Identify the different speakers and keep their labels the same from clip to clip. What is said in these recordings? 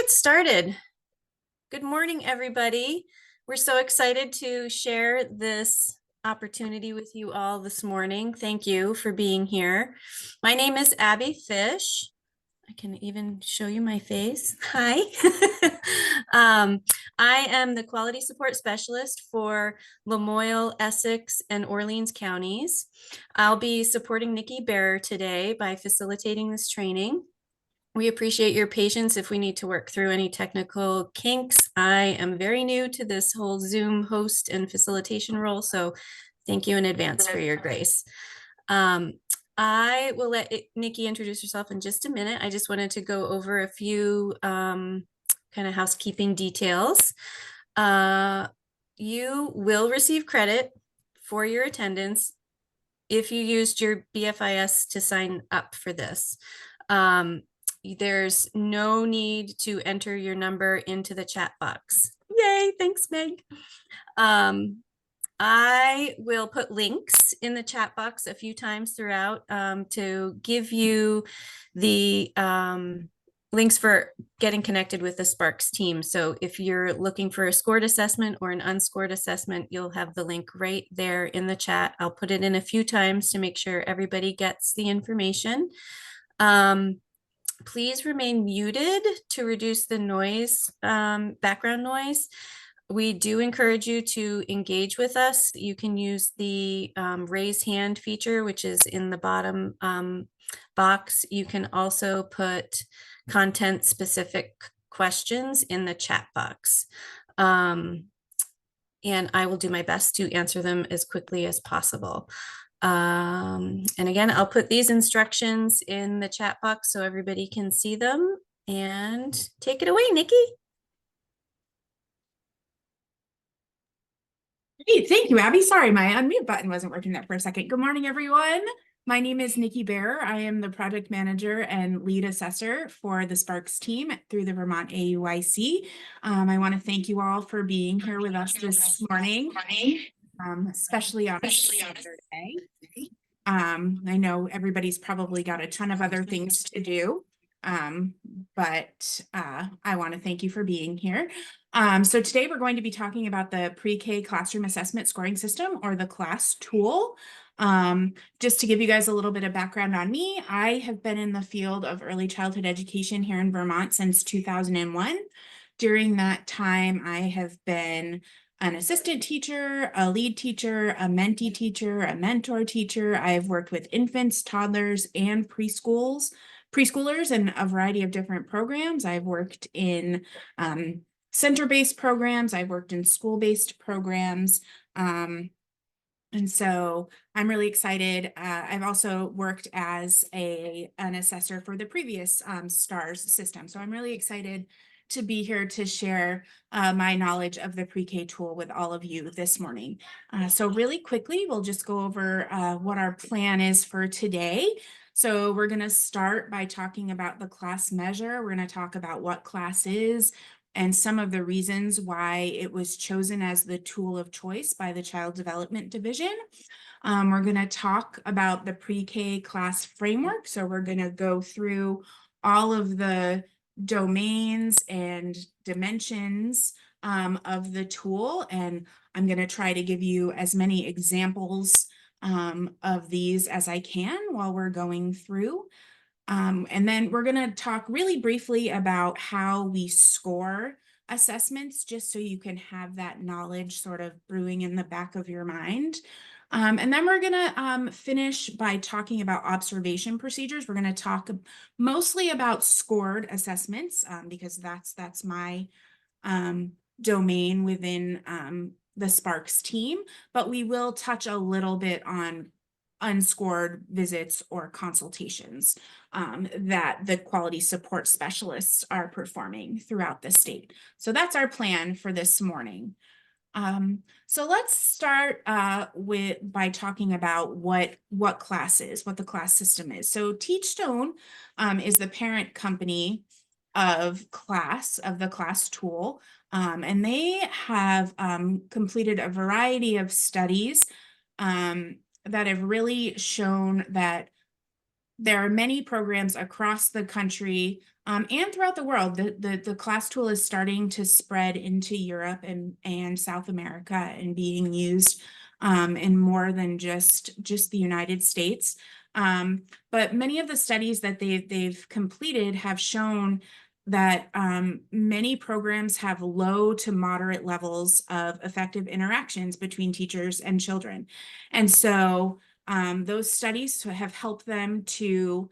Speaker 1: Get started. Good morning, everybody. We're so excited to share this opportunity with you all this morning. Thank you for being here. My name is Abby Fish. I can even show you my face. Hi. I am the quality support specialist for Lamoille, Essex, and Orleans counties. I'll be supporting Nikki Bearer today by facilitating this training. We appreciate your patience if we need to work through any technical kinks. I am very new to this whole Zoom host and facilitation role, so thank you in advance for your grace. I will let Nikki introduce herself in just a minute. I just wanted to go over a few kind of housekeeping details. You will receive credit for your attendance if you used your BFIS to sign up for this. There's no need to enter your number into the chat box. Yay, thanks, Meg. I will put links in the chat box a few times throughout to give you the links for getting connected with the Sparks team. So if you're looking for a scored assessment or an unscored assessment, you'll have the link right there in the chat. I'll put it in a few times to make sure everybody gets the information. Please remain muted to reduce the noise, background noise. We do encourage you to engage with us. You can use the raise hand feature, which is in the bottom box. You can also put content specific questions in the chat box. And I will do my best to answer them as quickly as possible. And again, I'll put these instructions in the chat box so everybody can see them. And take it away, Nikki.
Speaker 2: Great, thank you, Abby. Sorry, my unmute button wasn't working there for a second. Good morning, everyone. My name is Nikki Bearer. I am the project manager and lead assessor for the Sparks team through the Vermont AUIC. I want to thank you all for being here with us this morning, especially on a Saturday. I know everybody's probably got a ton of other things to do, but I want to thank you for being here. So today we're going to be talking about the pre-K classroom assessment scoring system, or the CLASS tool. Just to give you guys a little bit of background on me, I have been in the field of early childhood education here in Vermont since 2001. During that time, I have been an assistant teacher, a lead teacher, a mentee teacher, a mentor teacher. I've worked with infants, toddlers, and preschoolers in a variety of different programs. I've worked in center-based programs. I've worked in school-based programs. And so I'm really excited. I've also worked as an assessor for the previous STARS system. So I'm really excited to be here to share my knowledge of the pre-K tool with all of you this morning. So really quickly, we'll just go over what our plan is for today. So we're going to start by talking about the class measure. We're going to talk about what class is and some of the reasons why it was chosen as the tool of choice by the Child Development Division. We're going to talk about the pre-K class framework. So we're going to go through all of the domains and dimensions of the tool, and I'm going to try to give you as many examples of these as I can while we're going through. And then we're going to talk really briefly about how we score assessments, just so you can have that knowledge sort of brewing in the back of your mind. And then we're going to finish by talking about observation procedures. We're going to talk mostly about scored assessments because that's my domain within the Sparks team, but we will touch a little bit on unscored visits or consultations that the quality support specialists are performing throughout the state. So that's our plan for this morning. So let's start by talking about what CLASS is, what the CLASS system is. So Teachstone is the parent company of the CLASS tool, and they have completed a variety of studies that have really shown that there are many programs across the country and throughout the world. The class tool is starting to spread into Europe and South America and being used in more than just the United States. But many of the studies that they've completed have shown that many programs have low to moderate levels of effective interactions between teachers and children. And so those studies have helped them to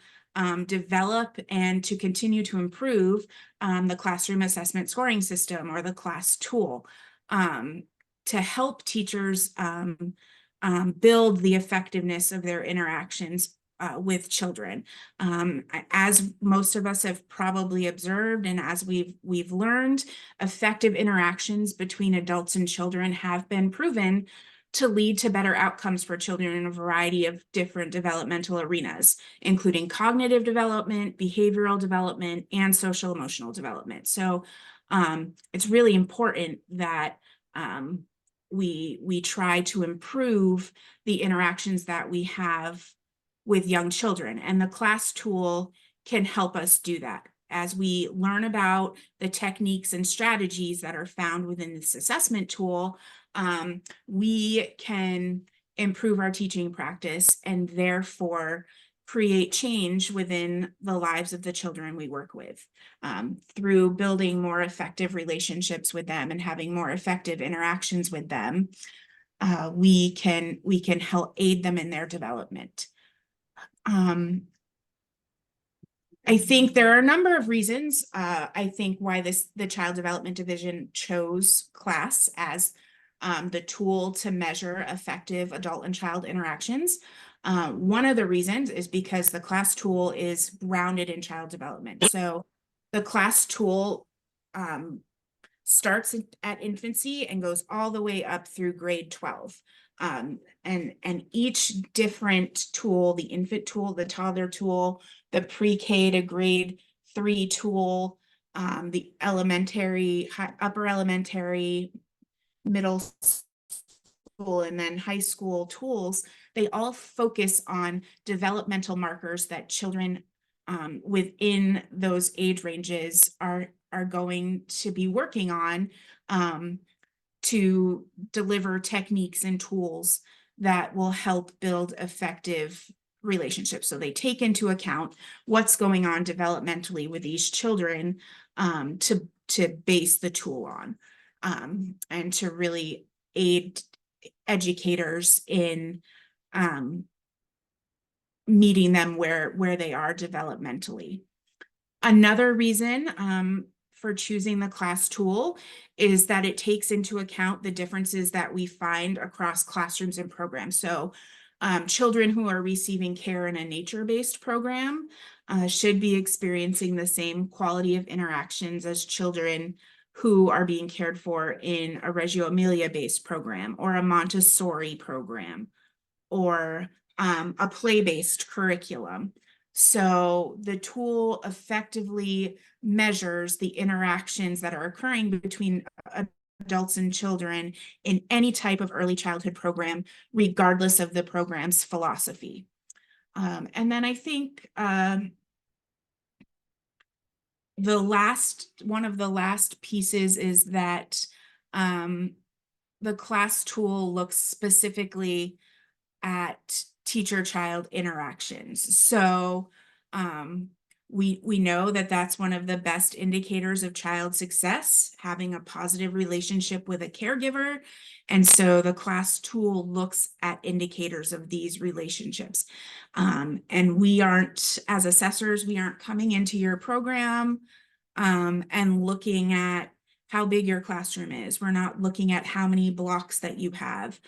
Speaker 2: develop and to continue to improve the classroom assessment scoring system, or the class tool, to help teachers build the effectiveness of their interactions with children. As most of us have probably observed, and as we've learned, effective interactions between adults and children have been proven to lead to better outcomes for children in a variety of different developmental arenas, including cognitive development, behavioral development, and social emotional development. So it's really important that we try to improve the interactions that we have with young children, and the class tool can help us do that. As we learn about the techniques and strategies that are found within this assessment tool, we can improve our teaching practice and therefore create change within the lives of the children we work with, through building more effective relationships with them and having more effective interactions with them. We can help aid them in their development. I think there are a number of reasons, I think, why the Child Development Division chose class as the tool to measure effective adult and child interactions. One of the reasons is because the class tool is grounded in child development. So the class tool starts at infancy and goes all the way up through grade 12. And each different tool, the infant tool, the toddler tool, the pre-K to grade 3 tool, the elementary, upper elementary, middle school, and then high school tools, they all focus on developmental markers that children within those age ranges are going to be working on to deliver techniques and tools that will help build effective relationships. So they take into account what's going on developmentally with these children to base the tool on, and to really aid educators in meeting them where they are developmentally. Another reason for choosing the class tool is that it takes into account the differences that we find across classrooms and programs. So children who are receiving care in a nature-based program should be experiencing the same quality of interactions as children who are being cared for in a Reggio Emilia-based program, or a Montessori program, or a play-based curriculum. So the tool effectively measures the interactions that are occurring between adults and children in any type of early childhood program, regardless of the program's philosophy. And then I think one of the last pieces is that the class tool looks specifically at teacher-child interactions. So we know that that's one of the best indicators of child success, having a positive relationship with a caregiver. And so the class tool looks at indicators of these relationships. And we aren't, as assessors, we aren't coming into your program and looking at how big your classroom is. We're not looking at how many blocks that you have.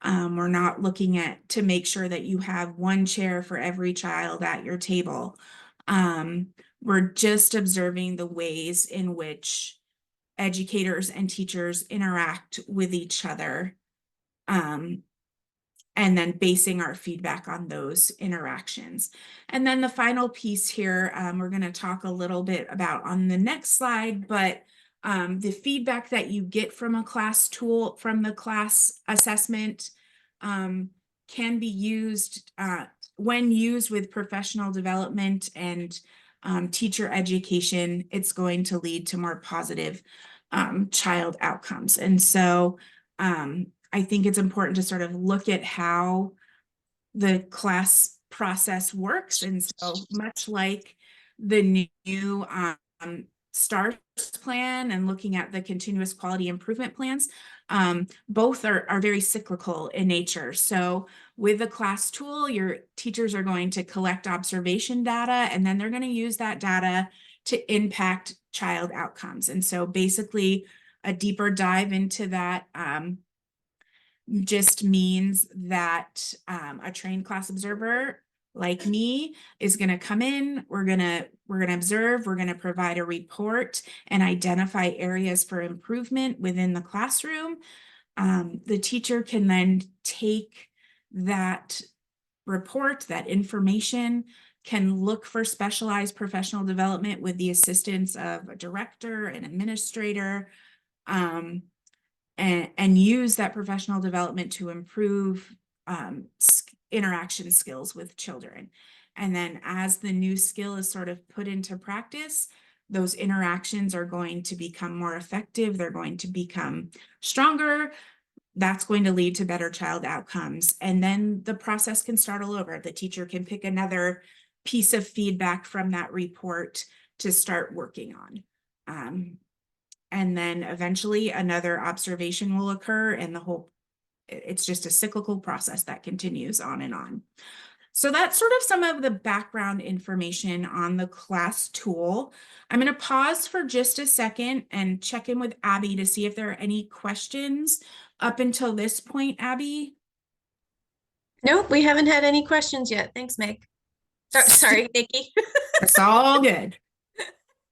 Speaker 2: We're not looking at to make sure that you have one chair for every child at your table. We're just observing the ways in which educators and teachers interact with each other, and then basing our feedback on those interactions. And then the final piece here, we're going to talk a little bit about on the next slide, but the feedback that you get from a class tool, from the class assessment, can be used when used with professional development and teacher education, it's going to lead to more positive child outcomes. And so I think it's important to sort of look at how the class process works. And so much like the new STARS plan and looking at the continuous quality improvement plans, both are very cyclical in nature. So with the class tool, your teachers are going to collect observation data, and then they're going to use that data to impact child outcomes. And so basically a deeper dive into that just means that a trained class observer like me is going to come in, we're going to observe, we're going to provide a report and identify areas for improvement within the classroom. The teacher can then take that report, that information, can look for specialized professional development with the assistance of a director, an administrator, and use that professional development to improve interaction skills with children. And then as the new skill is sort of put into practice, those interactions are going to become more effective. They're going to become stronger. That's going to lead to better child outcomes. And then the process can start all over. The teacher can pick another piece of feedback from that report to start working on. And then eventually another observation will occur, and it's just a cyclical process that continues on and on. So that's sort of some of the background information on the class tool. I'm going to pause for just a second and check in with Abby to see if there are any questions up until this point, Abby.
Speaker 1: Nope, we haven't had any questions yet. Thanks, Meg. Sorry, Nikki.
Speaker 2: It's all good.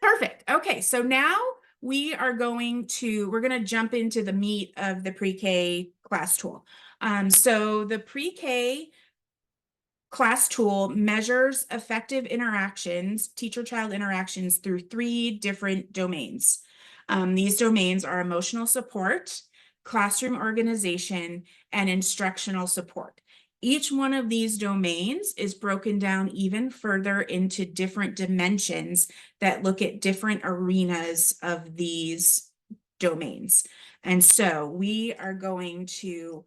Speaker 2: Perfect. Okay, so now we're going to jump into the meat of the pre-K class tool. So the pre-K class tool measures effective interactions, teacher-child interactions, through 3 different domains. These domains are emotional support, classroom organization, and instructional support. Each one of these domains is broken down even further into different dimensions that look at different arenas of these domains. And so we are going to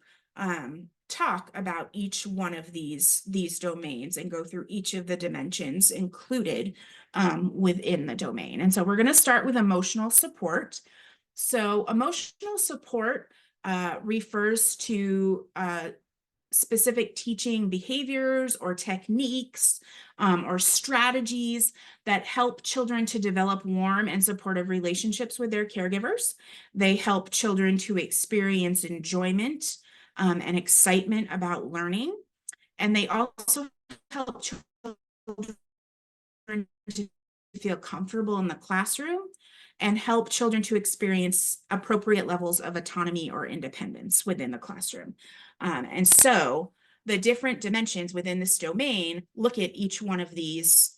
Speaker 2: talk about each one of these domains and go through each of the dimensions included within the domain. And so we're going to start with emotional support. So emotional support refers to specific teaching behaviors or techniques or strategies that help children to develop warm and supportive relationships with their caregivers. They help children to experience enjoyment and excitement about learning. And they also help children to feel comfortable in the classroom and help children to experience appropriate levels of autonomy or independence within the classroom. And so the different dimensions within this domain look at each one of these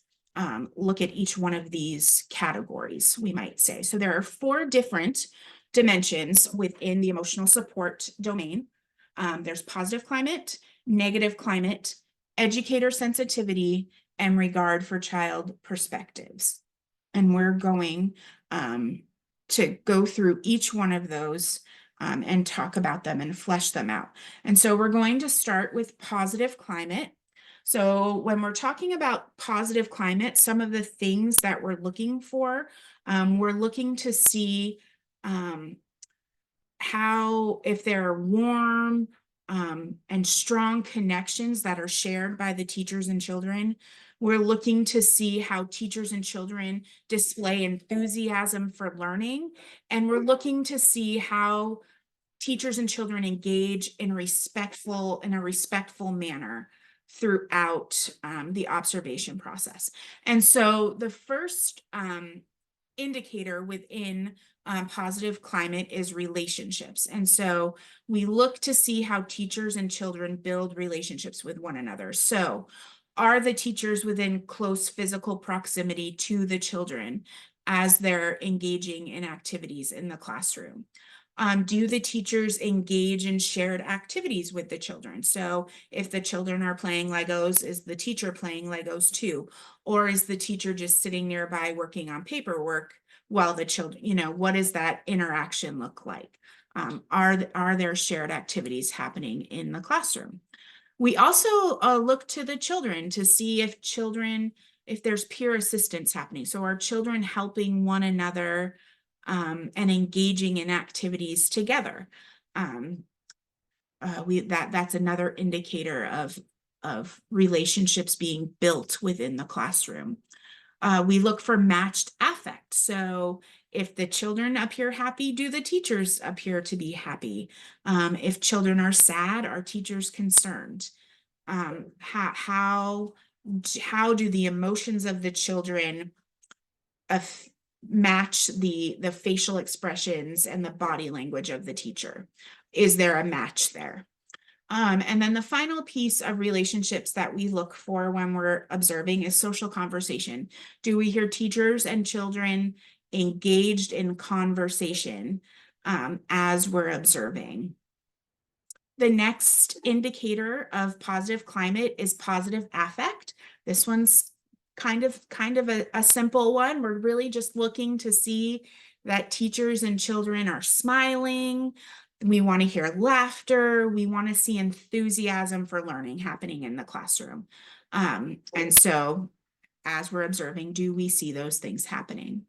Speaker 2: categories, we might say. So there are 4 different dimensions within the emotional support domain. There's positive climate, negative climate, educator sensitivity, and regard for child perspectives. And we're going to go through each one of those and talk about them and flesh them out. And so we're going to start with positive climate. So when we're talking about positive climate, some of the things that we're looking for, we're looking to see how, if there are warm and strong connections that are shared by the teachers and children. We're looking to see how teachers and children display enthusiasm for learning. And we're looking to see how teachers and children engage in a respectful manner throughout the observation process. And so the first indicator within positive climate is relationships. And so we look to see how teachers and children build relationships with one another. So are the teachers within close physical proximity to the children as they're engaging in activities in the classroom? Do the teachers engage in shared activities with the children? So if the children are playing Legos, is the teacher playing Legos too? Or is the teacher just sitting nearby working on paperwork while the children, what does that interaction look like? Are there shared activities happening in the classroom? We also look to the children to see if there's peer assistance happening. So are children helping one another and engaging in activities together? That's another indicator of relationships being built within the classroom. We look for matched affect. So if the children appear happy, do the teachers appear to be happy? If children are sad, are teachers concerned? How do the emotions of the children match the facial expressions and the body language of the teacher? Is there a match there? And then the final piece of relationships that we look for when we're observing is social conversation. Do we hear teachers and children engaged in conversation as we're observing? The next indicator of positive climate is positive affect. This one's kind of a simple one. We're really just looking to see that teachers and children are smiling. We want to hear laughter. We want to see enthusiasm for learning happening in the classroom. And so as we're observing, do we see those things happening?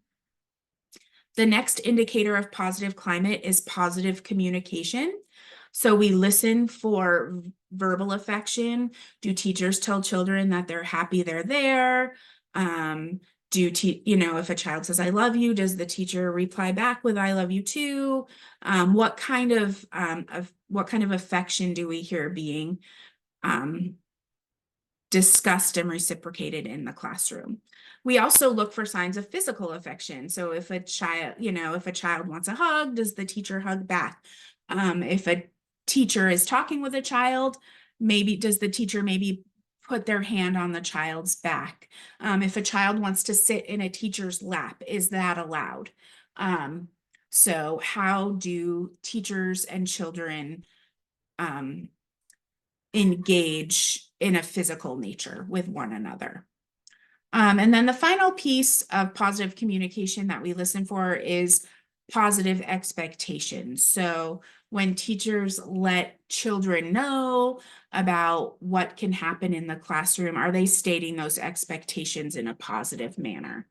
Speaker 2: The next indicator of positive climate is positive communication. So we listen for verbal affection. Do teachers tell children that they're happy they're there? If a child says, I love you, does the teacher reply back with, I love you too? What kind of affection do we hear being discussed and reciprocated in the classroom? We also look for signs of physical affection. So if a child wants a hug, does the teacher hug back? If a teacher is talking with a child, does the teacher put their hand on the child's back? If a child wants to sit in a teacher's lap, is that allowed? So how do teachers and children engage in a physical nature with one another? And then the final piece of positive communication that we listen for is positive expectations. So when teachers let children know about what can happen in the classroom, are they stating those expectations in a positive manner?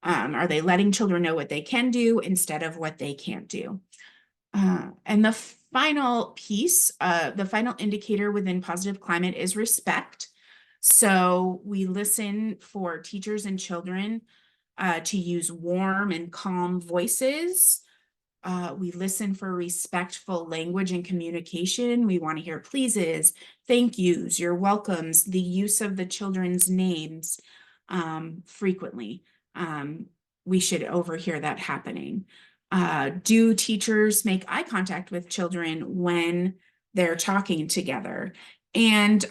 Speaker 2: Are they letting children know what they can do instead of what they can't do? And the final piece, the final indicator within positive climate is respect. So we listen for teachers and children to use warm and calm voices. We listen for respectful language and communication. We want to hear pleases, thank yous, your welcomes, the use of the children's names frequently. We should overhear that happening. Do teachers make eye contact with children when they're talking together? And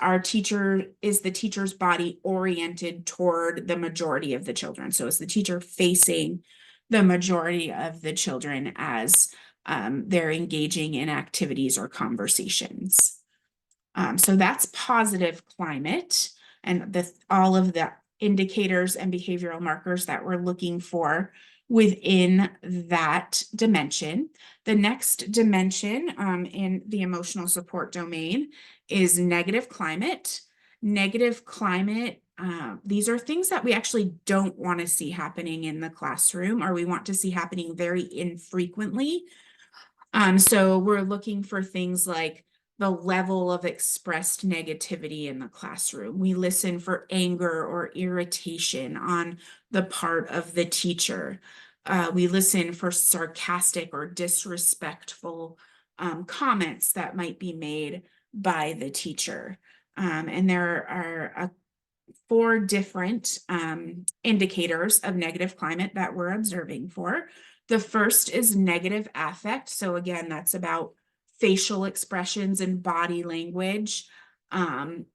Speaker 2: is the teacher's body oriented toward the majority of the children? So is the teacher facing the majority of the children as they're engaging in activities or conversations? So that's positive climate, and all of the indicators and behavioral markers that we're looking for within that dimension. The next dimension in the emotional support domain is negative climate. Negative climate, these are things that we actually don't want to see happening in the classroom, or we want to see happening very infrequently. So we're looking for things like the level of expressed negativity in the classroom. We listen for anger or irritation on the part of the teacher. We listen for sarcastic or disrespectful comments that might be made by the teacher. And there are 4 different indicators of negative climate that we're observing for. The first is negative affect. So again, that's about facial expressions and body language and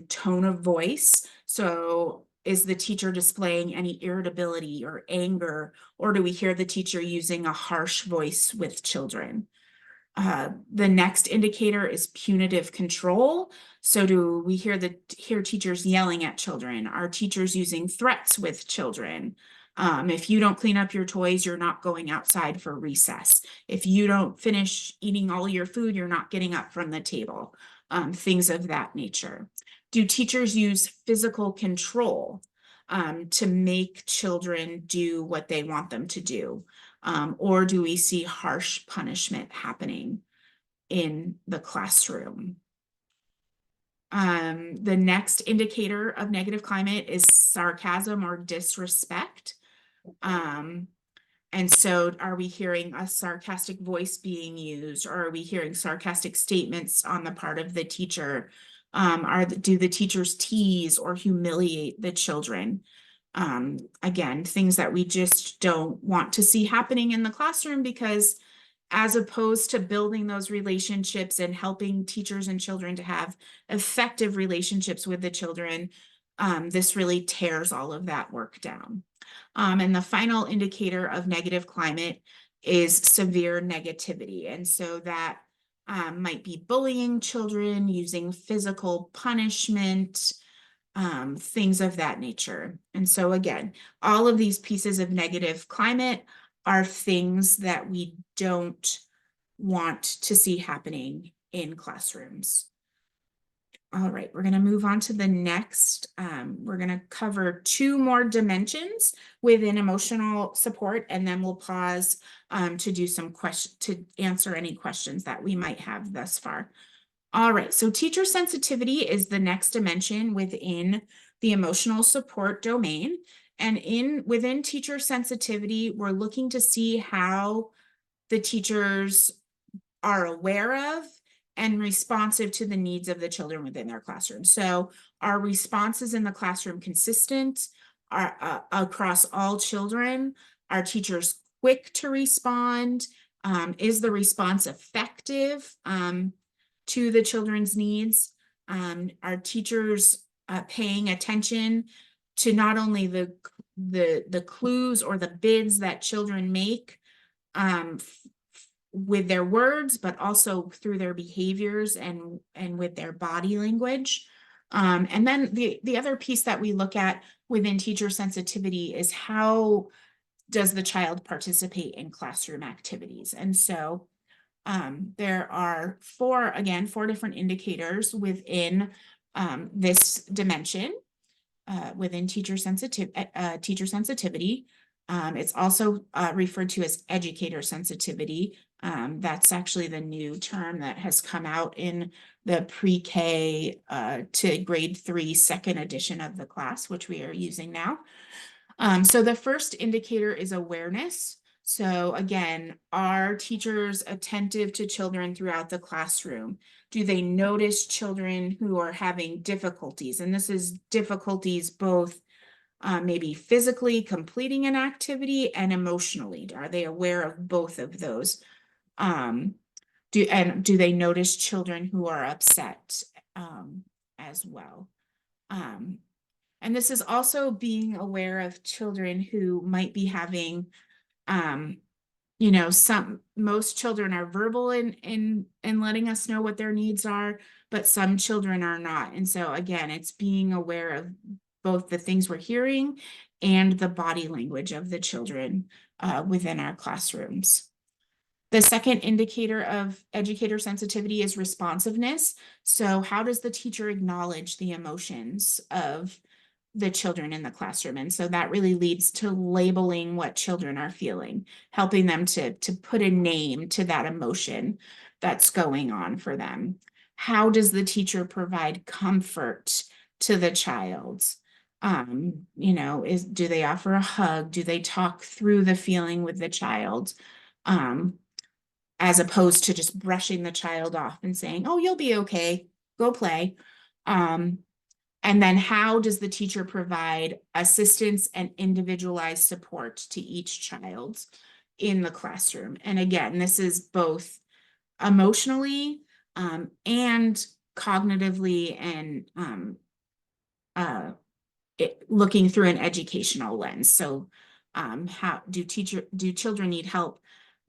Speaker 2: tone of voice. So is the teacher displaying any irritability or anger, or do we hear the teacher using a harsh voice with children? The next indicator is punitive control. So do we hear teachers yelling at children? Are teachers using threats with children? If you don't clean up your toys, you're not going outside for recess. If you don't finish eating all your food, you're not getting up from the table. Things of that nature. Do teachers use physical control to make children do what they want them to do? Or do we see harsh punishment happening in the classroom? The next indicator of negative climate is sarcasm or disrespect. And so are we hearing a sarcastic voice being used, or are we hearing sarcastic statements on the part of the teacher? Do the teachers tease or humiliate the children? Again, things that we just don't want to see happening in the classroom, because as opposed to building those relationships and helping teachers and children to have effective relationships with the children, this really tears all of that work down. And the final indicator of negative climate is severe negativity. And so that might be bullying children, using physical punishment, things of that nature. And so again, all of these pieces of negative climate are things that we don't want to see happening in classrooms. All right, we're going to move on to the next. We're going to cover 2 more dimensions within emotional support, and then we'll pause to do some questions, to answer any questions that we might have thus far. All right, so teacher sensitivity is the next dimension within the emotional support domain. And within teacher sensitivity, we're looking to see how the teachers are aware of and responsive to the needs of the children within their classroom. So are responses in the classroom consistent? Are across all children? Are teachers quick to respond? Is the response effective to the children's needs? Are teachers paying attention to not only the clues or the bids that children make with their words, but also through their behaviors and with their body language? And then the other piece that we look at within teacher sensitivity is how does the child participate in classroom activities? And so there are 4 different indicators within this dimension within teacher sensitivity. It's also referred to as educator sensitivity. That's actually the new term that has come out in the pre-K to grade 3 second edition of the class, which we are using now. So the first indicator is awareness. So again, are teachers attentive to children throughout the classroom? Do they notice children who are having difficulties? And this is difficulties both maybe physically completing an activity and emotionally. Are they aware of both of those? Do they notice children who are upset as well? And this is also being aware of children who might be having, most children are verbal in letting us know what their needs are, but some children are not. And so again, it's being aware of both the things we're hearing and the body language of the children within our classrooms. The second indicator of educator sensitivity is responsiveness. So how does the teacher acknowledge the emotions of the children in the classroom? And so that really leads to labeling what children are feeling, helping them to put a name to that emotion that's going on for them. How does the teacher provide comfort to the child? Do they offer a hug? Do they talk through the feeling with the child? As opposed to just brushing the child off and saying, oh, you'll be okay, go play. And then how does the teacher provide assistance and individualized support to each child in the classroom? And again, this is both emotionally and cognitively and looking through an educational lens. So how do children need help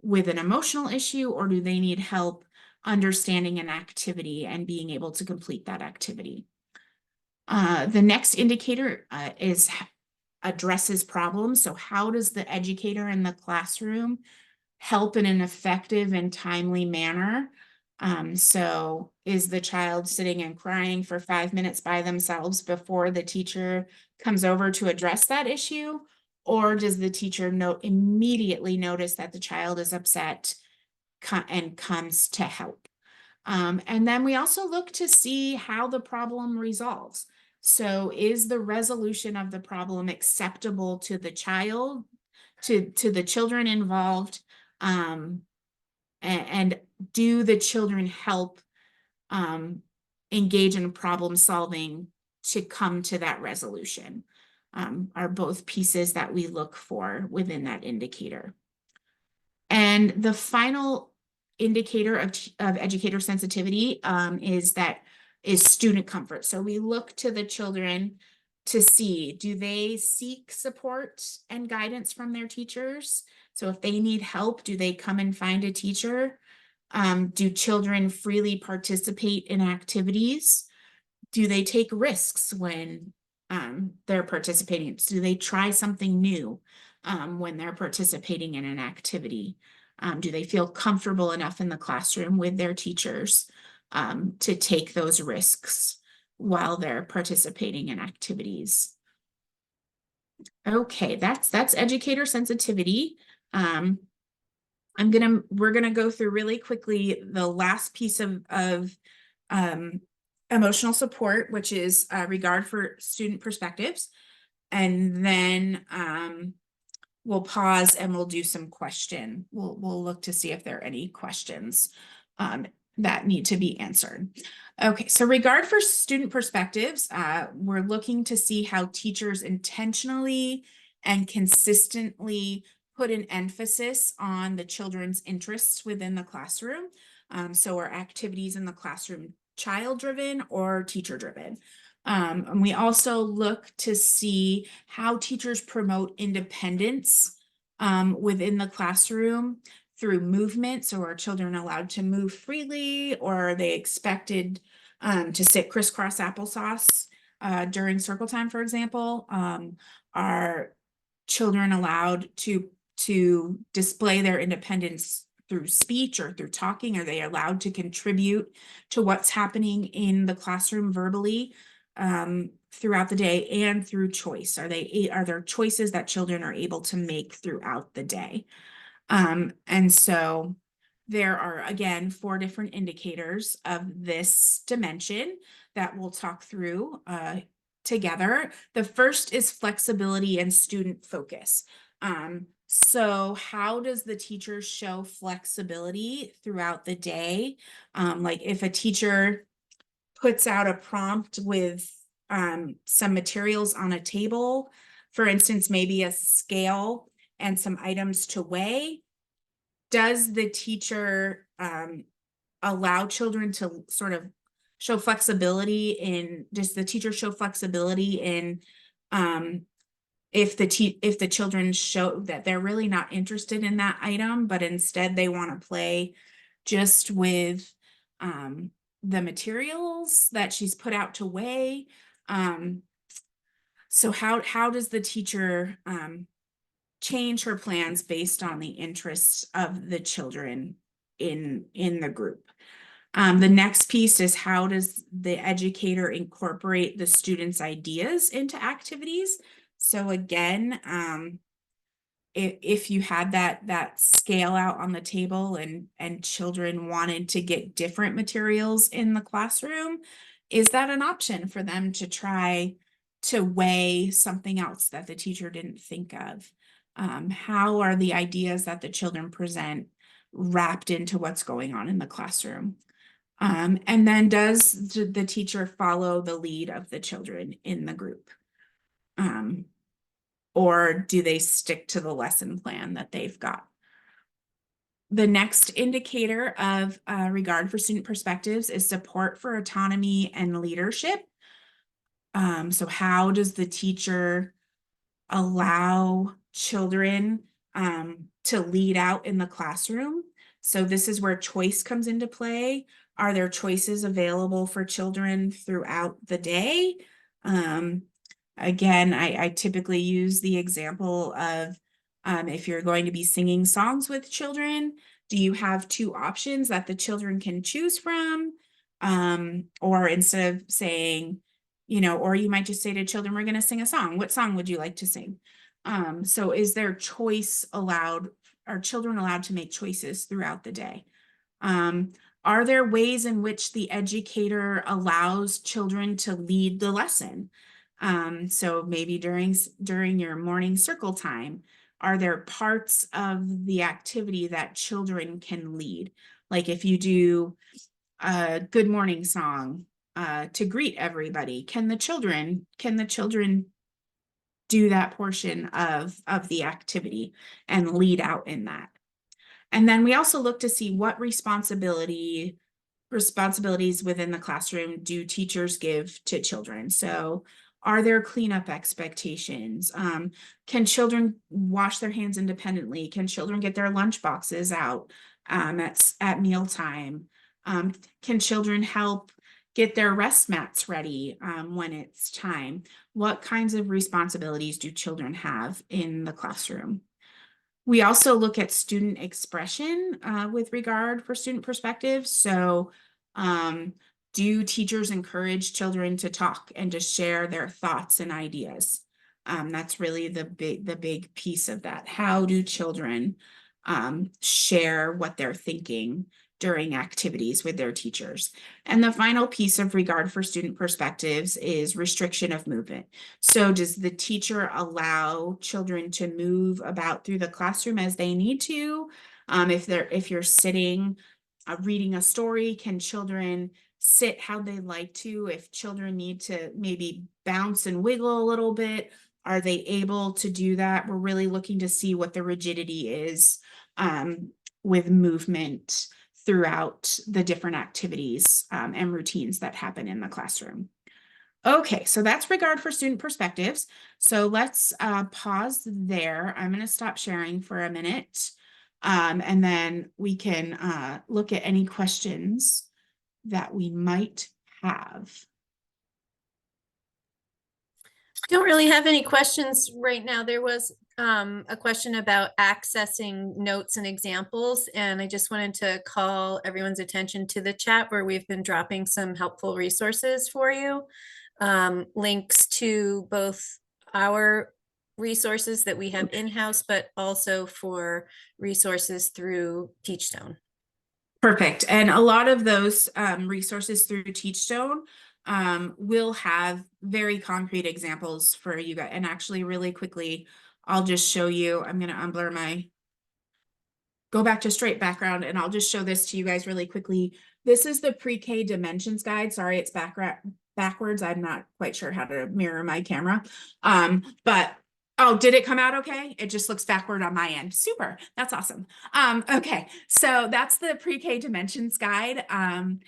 Speaker 2: with an emotional issue, or do they need help understanding an activity and being able to complete that activity? The next indicator is addresses problems. So how does the educator in the classroom help in an effective and timely manner? So is the child sitting and crying for 5 minutes by themselves before the teacher comes over to address that issue? Or does the teacher immediately notice that the child is upset and comes to help? And then we also look to see how the problem resolves. So is the resolution of the problem acceptable to the child, to the children involved? And do the children help engage in problem solving to come to that resolution? Are both pieces that we look for within that indicator. And the final indicator of educator sensitivity is student comfort. So we look to the children to see, do they seek support and guidance from their teachers? So if they need help, do they come and find a teacher? Do children freely participate in activities? Do they take risks when they're participating? Do they try something new when they're participating in an activity? Do they feel comfortable enough in the classroom with their teachers to take those risks while they're participating in activities? Okay, that's educator sensitivity. We're gonna go through really quickly the last piece of emotional support, which is regard for student perspectives. And then we'll pause and we'll do some question. We'll look to see if there are any questions that need to be answered. Okay, so regard for student perspectives, we're looking to see how teachers intentionally and consistently put an emphasis on the children's interests within the classroom. So are activities in the classroom child-driven or teacher-driven? And we also look to see how teachers promote independence within the classroom through movement. So are children allowed to move freely, or are they expected to sit crisscross applesauce during circle time, for example? Are children allowed to display their independence through speech or through talking? Are they allowed to contribute to what's happening in the classroom verbally throughout the day and through choice? Are there choices that children are able to make throughout the day? And so there are, again, 4 different indicators of this dimension that we'll talk through together. The first is flexibility and student focus. So how does the teacher show flexibility throughout the day? Like if a teacher puts out a prompt with some materials on a table, for instance, maybe a scale and some items to weigh, does the teacher allow children to sort of show flexibility does the teacher show flexibility in if the children show that they're really not interested in that item, but instead they want to play just with the materials that she's put out to weigh? So how does the teacher change her plans based on the interests of the children in the group? The next piece is, how does the educator incorporate the students' ideas into activities? So again, if you had that scale out on the table and children wanted to get different materials in the classroom, is that an option for them to try to weigh something else that the teacher didn't think of? How are the ideas that the children present wrapped into what's going on in the classroom? And then does the teacher follow the lead of the children in the group? Or do they stick to the lesson plan that they've got? The next indicator of regard for student perspectives is support for autonomy and leadership. So how does the teacher allow children to lead out in the classroom? So this is where choice comes into play. Are there choices available for children throughout the day? Um, Again, I typically use the example of if you're going to be singing songs with children, do you have two options that the children can choose from? Or instead of saying, or you might just say to children, we're going to sing a song. What song would you like to sing? So is there choice allowed? Are children allowed to make choices throughout the day? Um, are there ways in which the educator allows children to lead the lesson? So maybe during your morning circle time, are there parts of the activity that children can lead? Like if you do a good morning song to greet everybody, can the children do that portion of the activity and lead out in that? And then we also look to see what responsibilities within the classroom do teachers give to children. So are there cleanup expectations? Can children wash their hands independently? Can children get their lunch boxes out at mealtime? Can children help get their rest mats ready when it's time? What kinds of responsibilities do children have in the classroom? We also look at student expression with regard for student perspective. So do teachers encourage children to talk and to share their thoughts and ideas? That's really the big piece of that. How do children share what they're thinking during activities with their teachers? And the final piece of regard for student perspectives is restriction of movement. So does the teacher allow children to move about through the classroom as they need to? If you're sitting reading a story, can children sit how they like to? If children need to maybe bounce and wiggle a little bit, are they able to do that? We're really looking to see what the rigidity is with movement throughout the different activities and routines that happen in the classroom. Okay, so that's regard for student perspectives. So let's pause there. I'm going to stop sharing for a minute, and then we can look at any questions that we might have.
Speaker 1: Don't really have any questions right now. There was a question about accessing notes and examples, and I just wanted to call everyone's attention to the chat where we've been dropping some helpful resources for you. Links to both our resources that we have in-house, but also for resources through Teachstone.
Speaker 2: Perfect. And a lot of those resources through Teachstone will have very concrete examples for you guys. And actually, really quickly, I'll just show you. I'm going to unblur go back to straight background, and I'll just show this to you guys really quickly. This is the pre-K dimensions guide. Sorry, it's backwards. I'm not quite sure how to mirror my camera. But oh, did it come out okay? It just looks backward on my end. Super. That's awesome. Okay, so that's the pre-K dimensions guide. And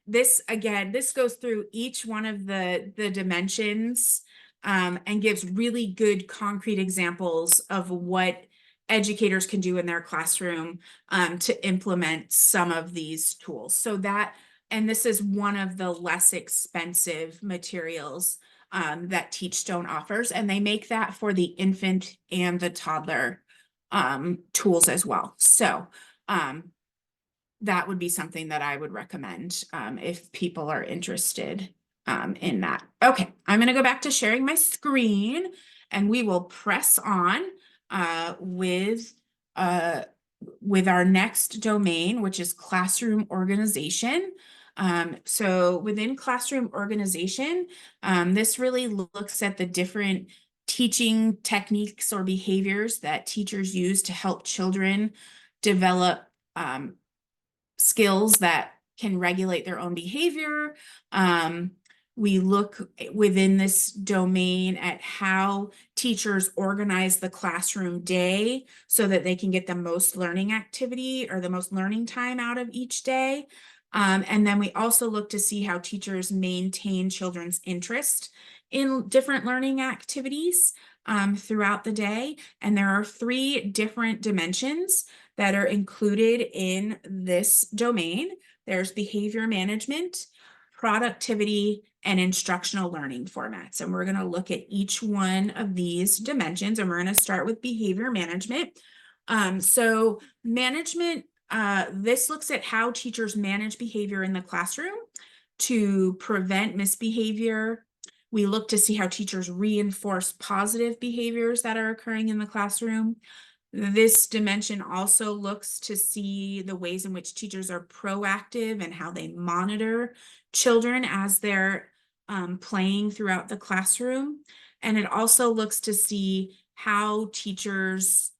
Speaker 2: this goes through each one of the dimensions and gives really good concrete examples of what educators can do in their classroom to implement some of these tools. And this is one of the less expensive materials that Teachstone offers, and they make that for the infant and the toddler tools as well. So that would be something that I would recommend if people are interested in that. Okay, I'm going to go back to sharing my screen, and we will press on with our next domain, which is classroom organization. So within classroom organization, this really looks at the different teaching techniques or behaviors that teachers use to help children develop skills that can regulate their own behavior. We look within this domain at how teachers organize the classroom day so that they can get the most learning activity or the most learning time out of each day. And then we also look to see how teachers maintain children's interest in different learning activities throughout the day. And there are 3 different dimensions that are included in this domain. There's behavior management, productivity, and instructional learning formats. And we're going to look at each one of these dimensions, and we're going to start with behavior management. So management, this looks at how teachers manage behavior in the classroom to prevent misbehavior. We look to see how teachers reinforce positive behaviors that are occurring in the classroom. This dimension also looks to see the ways in which teachers are proactive and how they monitor children as they're playing throughout the classroom. And it also looks to see how teachers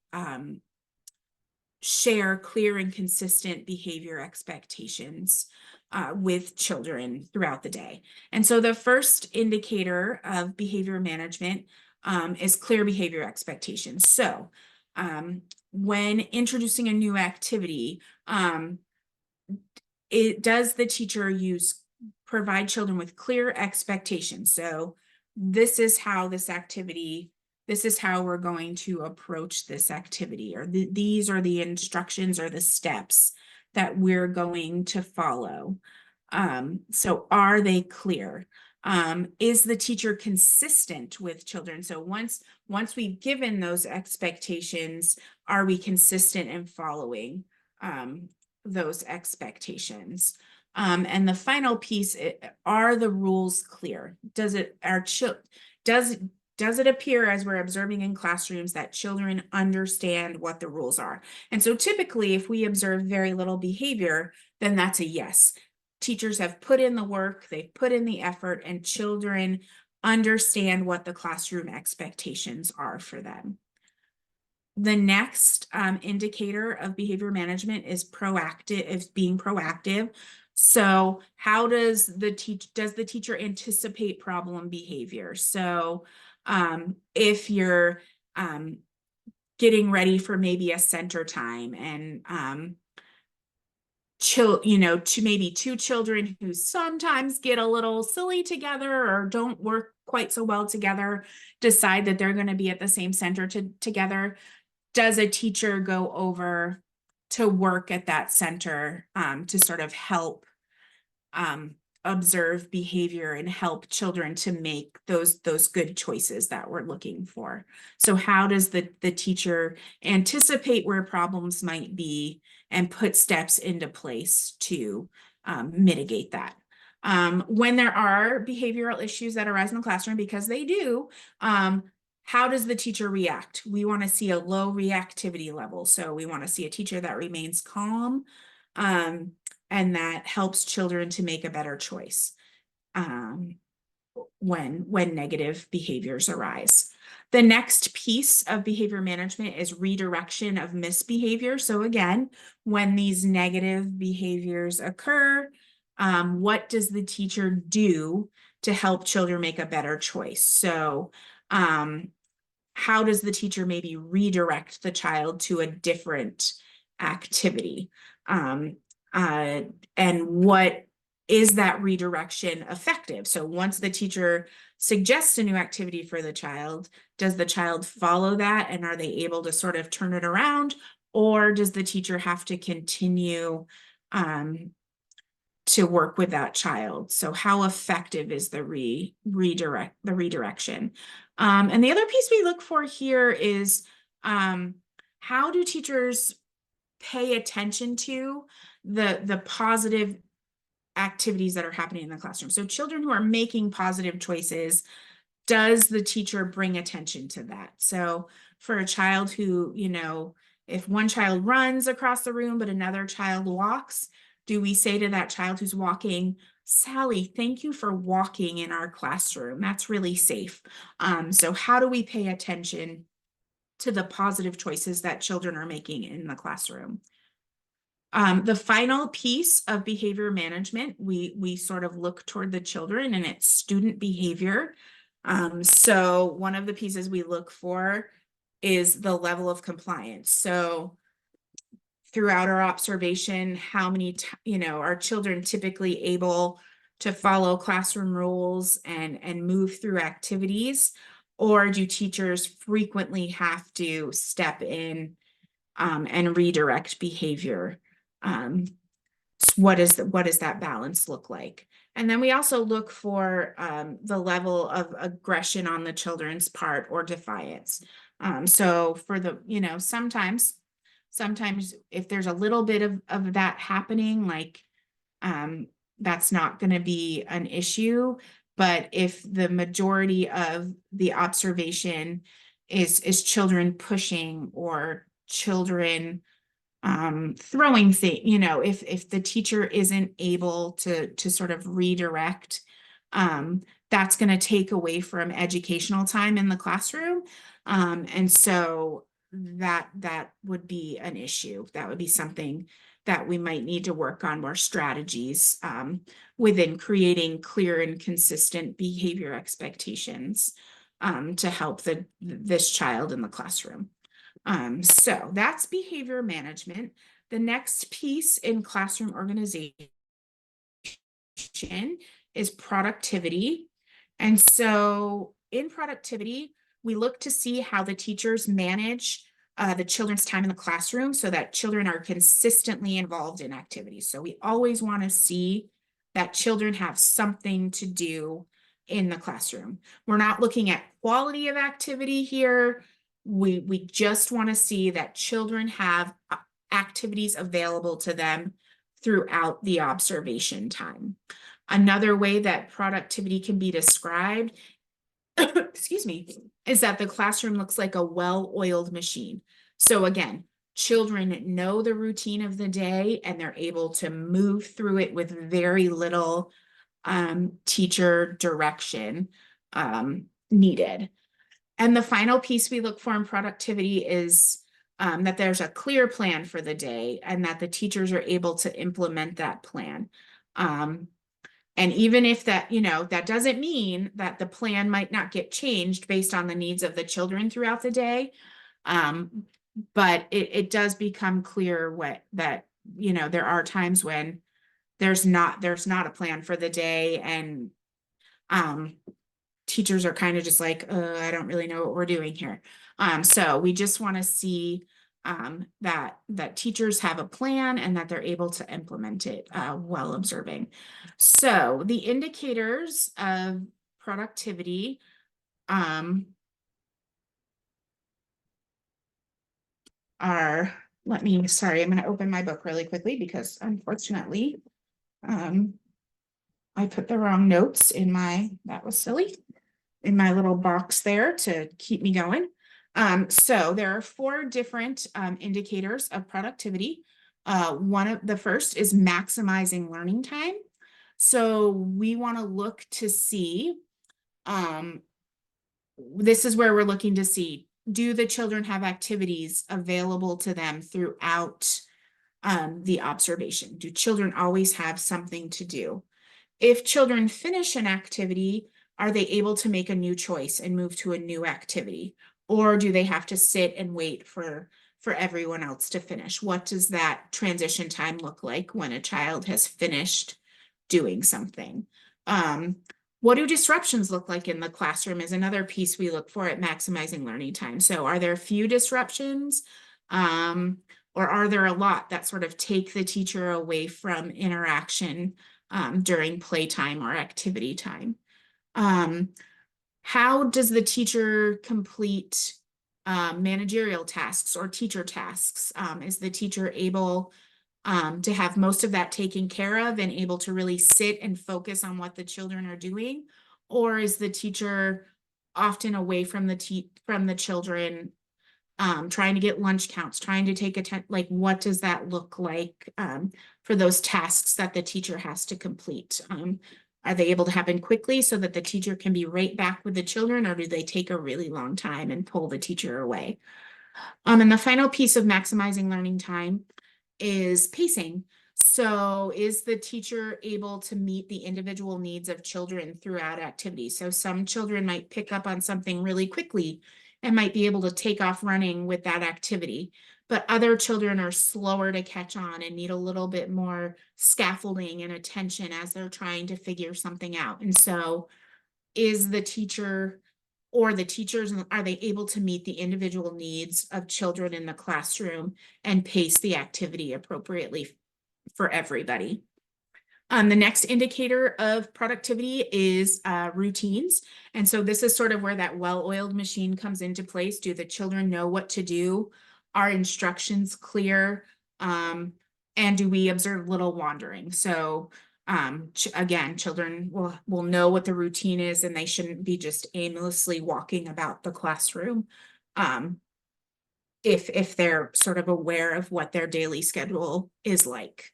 Speaker 2: share clear and consistent behavior expectations with children throughout the day. And so the first indicator of behavior management is clear behavior expectations. So when introducing a new activity, does the teacher provide children with clear expectations? So this is how we're going to approach this activity, or these are the instructions or the steps that we're going to follow. So are they clear? Is the teacher consistent with children? So once we've given those expectations, are we consistent in following those expectations? And the final piece, are the rules clear? Does it appear as we're observing in classrooms that children understand what the rules are? And so typically, if we observe very little behavior, then that's a yes. Teachers have put in the work, they've put in the effort, and children understand what the classroom expectations are for them. The next indicator of behavior management is being proactive. So how does the teacher anticipate problem behavior? So if you're getting ready for maybe a center time, and maybe 2 children who sometimes get a little silly together or don't work quite so well together decide that they're going to be at the same center together, does a teacher go over to work at that center to sort of help observe behavior and help children to make those good choices that we're looking for? So how does the teacher anticipate where problems might be and put steps into place to mitigate that? When there are behavioral issues that arise in the classroom, because they do, how does the teacher react? We want to see a low reactivity level. So we want to see a teacher that remains calm and that helps children to make a better choice when negative behaviors arise. The next piece of behavior management is redirection of misbehavior. So again, when these negative behaviors occur, what does the teacher do to help children make a better choice? So how does the teacher maybe redirect the child to a different activity? And what is that redirection effective? So once the teacher suggests a new activity for the child, does the child follow that, and are they able to sort of turn it around? Or does the teacher have to continue to work with that child? So how effective is the redirection? And the other piece we look for here is how do teachers pay attention to the positive activities that are happening in the classroom? So children who are making positive choices, does the teacher bring attention to that? So for a child who, if one child runs across the room but another child walks, do we say to that child who's walking, Sally, thank you for walking in our classroom. That's really safe. So how do we pay attention to the positive choices that children are making in the classroom? The final piece of behavior management, we sort of look toward the children, and it's student behavior. So one of the pieces we look for is the level of compliance. So throughout our observation, how many, are children typically able to follow classroom rules and move through activities? Or do teachers frequently have to step in and redirect behavior? What does that balance look like? And then we also look for the level of aggression on the children's part or defiance. So for the, sometimes if there's a little bit of that happening, like that's not going to be an issue. But if the majority of the observation is children pushing or children throwing things, if the teacher isn't able to sort of redirect, that's going to take away from educational time in the classroom. And so that would be an issue. That would be something that we might need to work on more strategies within creating clear and consistent behavior expectations to help this child in the classroom. So that's behavior management. The next piece in classroom organization is productivity. And so in productivity, we look to see how the teachers manage the children's time in the classroom so that children are consistently involved in activities. So we always want to see that children have something to do in the classroom. We're not looking at quality of activity here. We just want to see that children have activities available to them throughout the observation time. Another way that productivity can be described, excuse me, is that the classroom looks like a well-oiled machine. So again, children know the routine of the day and they're able to move through it with very little teacher direction needed. And the final piece we look for in productivity is that there's a clear plan for the day and that the teachers are able to implement that plan. And even if that, that doesn't mean that the plan might not get changed based on the needs of the children throughout the day. But it does become clear that there are times when there's not a plan for the day, and teachers are kind of just like, I don't really know what we're doing here. So we just want to see that teachers have a plan and that they're able to implement it while observing. So the indicators of productivity are, sorry, I'm going to open my book really quickly because unfortunately I put the wrong notes in that was silly, in my little box there to keep me going. So there are 4 different indicators of productivity. One of the first is maximizing learning time. So we want to look to see, this is where we're looking to see, do the children have activities available to them throughout the observation? Do children always have something to do? If children finish an activity, are they able to make a new choice and move to a new activity? Or do they have to sit and wait for everyone else to finish? What does that transition time look like when a child has finished doing something? What do disruptions look like in the classroom is another piece we look for at maximizing learning time. So are there few disruptions? Or are there a lot that sort of take the teacher away from interaction during playtime or activity time? How does the teacher complete managerial tasks or teacher tasks? Is the teacher able to have most of that taken care of and able to really sit and focus on what the children are doing? Or is the teacher often away from the children, trying to get lunch counts, trying to take like, what does that look like for those tasks that the teacher has to complete? Are they able to happen quickly so that the teacher can be right back with the children, or do they take a really long time and pull the teacher away? And the final piece of maximizing learning time is pacing. So is the teacher able to meet the individual needs of children throughout activities? So some children might pick up on something really quickly and might be able to take off running with that activity. but other children are slower to catch on and need a little bit more scaffolding and attention as they're trying to figure something out. And so is the teacher or the teachers, are they able to meet the individual needs of children in the classroom and pace the activity appropriately for everybody? The next indicator of productivity is routines. And so this is sort of where that well-oiled machine comes into place. Do the children know what to do? Are instructions clear? And do we observe little wandering? So again, children will know what the routine is, and they shouldn't be just aimlessly walking about the classroom. If they're sort of aware of what their daily schedule is like.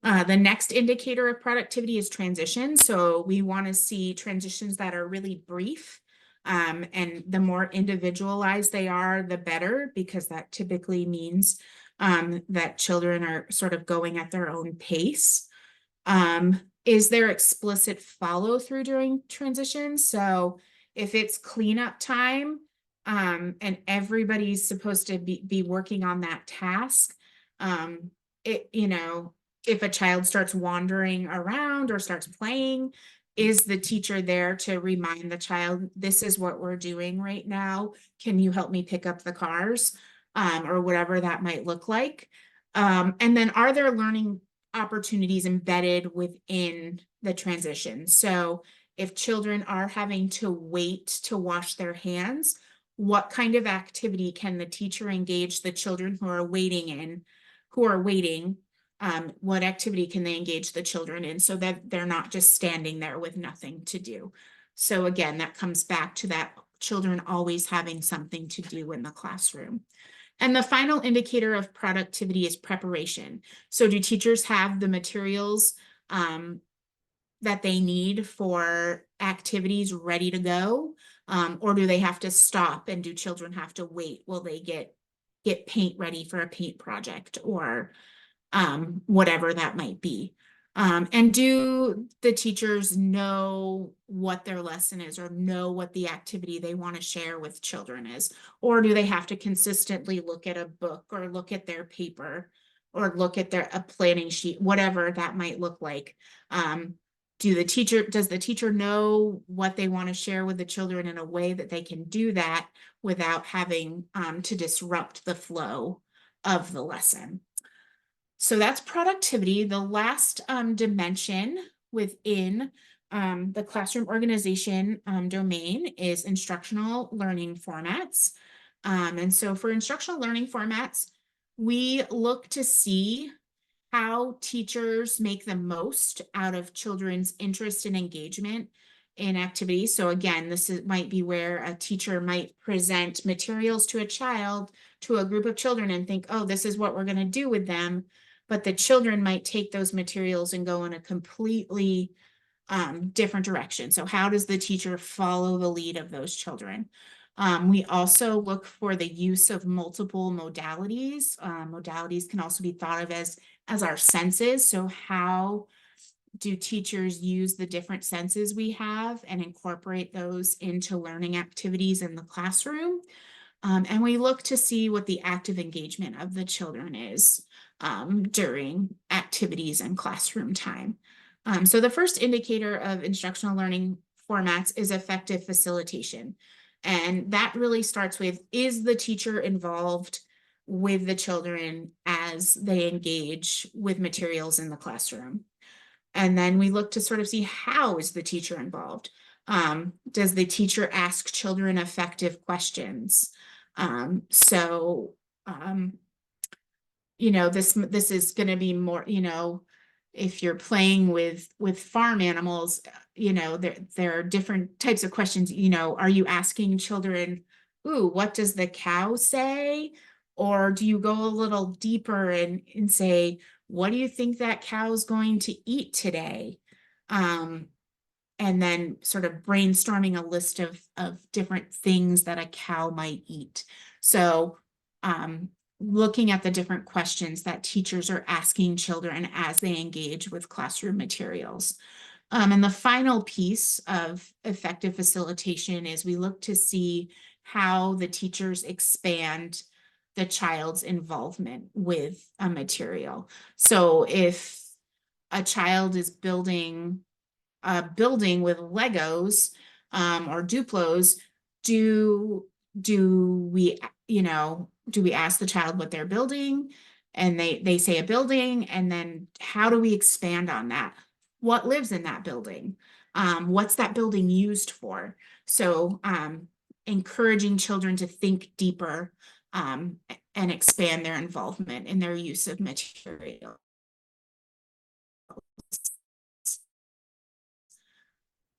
Speaker 2: The next indicator of productivity is transition. So we want to see transitions that are really brief. And the more individualized they are, the better, because that typically means that children are sort of going at their own pace. Is there explicit follow through during transitions? So if it's cleanup time and everybody's supposed to be working on that task, if a child starts wandering around or starts playing, is the teacher there to remind the child, this is what we're doing right now? Can you help me pick up the cars? Or whatever that might look like. And then are there learning opportunities embedded within the transition? So if children are having to wait to wash their hands, what kind of activity can the teacher engage the children who are waiting? What activity can they engage the children in so that they're not just standing there with nothing to do? So again, that comes back to that children always having something to do in the classroom. And the final indicator of productivity is preparation. So do teachers have the materials that they need for activities ready to go? Or do they have to stop, and do children have to wait? Will they get paint ready for a paint project or whatever that might be? And do the teachers know what their lesson is or know what the activity they want to share with children is? Or do they have to consistently look at a book or look at their paper or look at a planning sheet, whatever that might look like? Does the teacher know what they want to share with the children in a way that they can do that without having to disrupt the flow of the lesson? So that's productivity. The last dimension within the classroom organization domain is instructional learning formats. And so for instructional learning formats, we look to see how teachers make the most out of children's interest and engagement in activities. So again, might be where a teacher might present materials to a child, to a group of children, and think, oh, this is what we're going to do with them. But the children might take those materials and go in a completely different direction. So how does the teacher follow the lead of those children? We also look for the use of multiple modalities. Modalities can also be thought of as our senses. So how do teachers use the different senses we have and incorporate those into learning activities in the classroom? And we look to see what the active engagement of the children is during activities and classroom time. So the first indicator of instructional learning formats is effective facilitation. And that really starts with, is the teacher involved with the children as they engage with materials in the classroom? And then we look to sort of see, how is the teacher involved? Does the teacher ask children effective questions? This is going to be more, if you're playing with farm animals, there are different types of questions. Are you asking children, ooh, what does the cow say? Or do you go a little deeper and say, what do you think that cow is going to eat today? And then sort of brainstorming a list of different things that a cow might eat. So looking at the different questions that teachers are asking children as they engage with classroom materials. And the final piece of effective facilitation is we look to see how the teachers expand the child's involvement with a material. So if a child is building a building with Legos or Duplos, do do we do we ask the child what they're building, and they say a building, and then how do we expand on that? What lives in that building? What's that building used for? So encouraging children to think deeper and expand their involvement in their use of material.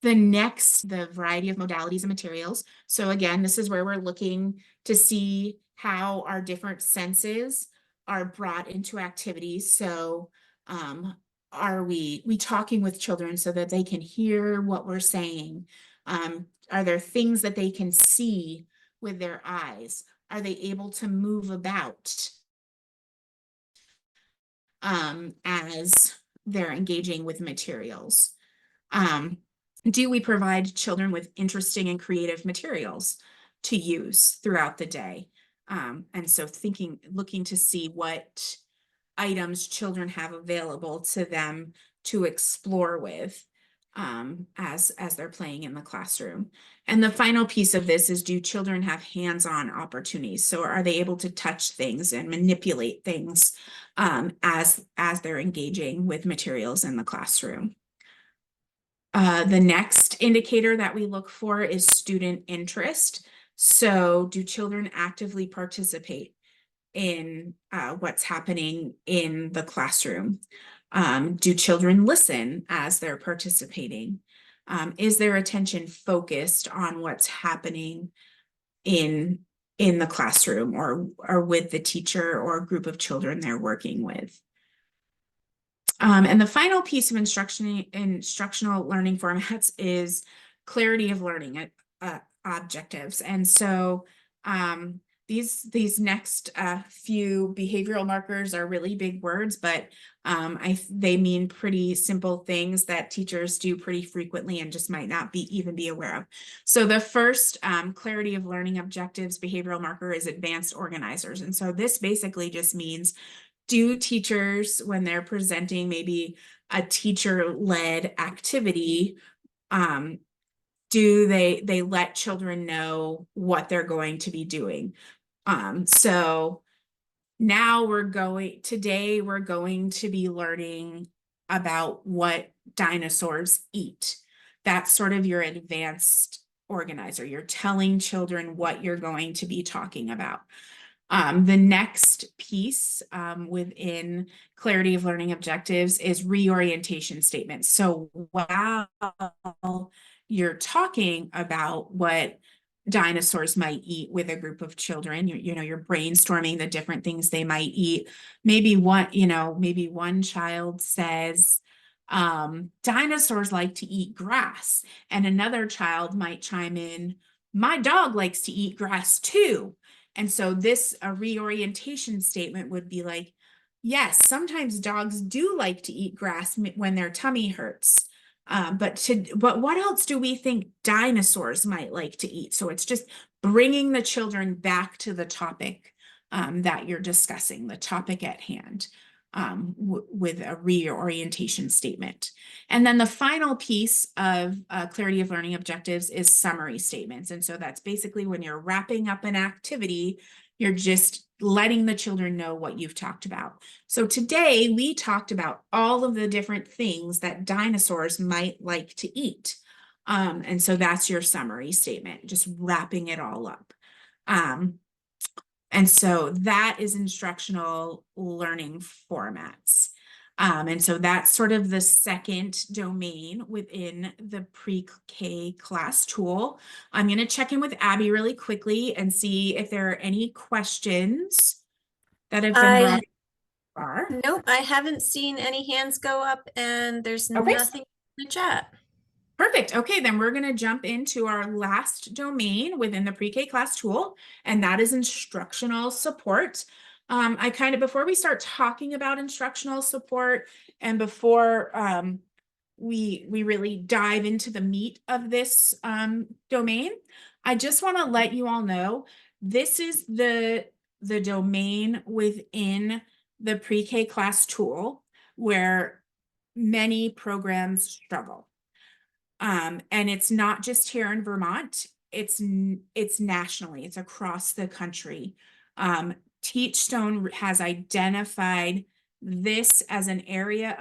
Speaker 2: The variety of modalities and materials. So again, this is where we're looking to see how our different senses are brought into activities. So are we talking with children so that they can hear what we're saying? Are there things that they can see with their eyes? Are they able to move about as they're engaging with materials? Do we provide children with interesting and creative materials to use throughout the day? And so looking to see what items children have available to them to explore with as they're playing in the classroom. And the final piece of this is, do children have hands-on opportunities? So are they able to touch things and manipulate things as they're engaging with materials in the classroom? The next indicator that we look for is student interest. So do children actively participate in what's happening in the classroom? Do children listen as they're participating? Is their attention focused on what's happening in the classroom or with the teacher or a group of children they're working with? And the final piece of instructional learning formats is clarity of learning objectives. And so these next few behavioral markers are really big words, but they mean pretty simple things that teachers do pretty frequently and just might not even be aware of. So the first clarity of learning objectives behavioral marker is advanced organizers. And so this basically just means, do teachers, when they're presenting maybe a teacher-led activity, do they let children know what they're going to be doing? So now today we're going to be learning about what dinosaurs eat. That's sort of your advanced organizer. You're telling children what you're going to be talking about. The next piece within clarity of learning objectives is reorientation statements. So while you're talking about what dinosaurs might eat with a group of children, you're brainstorming the different things they might eat. Maybe one child says, dinosaurs like to eat grass, and another child might chime in, my dog likes to eat grass too. And so a reorientation statement would be like, yes, sometimes dogs do like to eat grass when their tummy hurts. But what else do we think dinosaurs might like to eat? So it's just bringing the children back to the topic that you're discussing, the topic at hand, with a reorientation statement. And then the final piece of clarity of learning objectives is summary statements. And so that's basically when you're wrapping up an activity, you're just letting the children know what you've talked about. So today we talked about all of the different things that dinosaurs might like to eat. And so that's your summary statement, just wrapping it all up. And so that is instructional learning formats. And so that's sort of the second domain within the pre-K class tool. I'm going to check in with Abby really quickly and see if there are any questions that have been brought up so far.
Speaker 1: Nope, I haven't seen any hands go up, and there's
Speaker 2: Okay.
Speaker 1: nothing in the chat.
Speaker 2: Perfect. Okay, then we're going to jump into our last domain within the pre-K class tool, and that is instructional support. Before we start talking about instructional support and before we really dive into the meat of this domain, I just want to let you all know this is the the domain within the pre-K class tool where many programs struggle. And it's not just here in Vermont, it's nationally, it's across the country. Teachstone has identified this as an area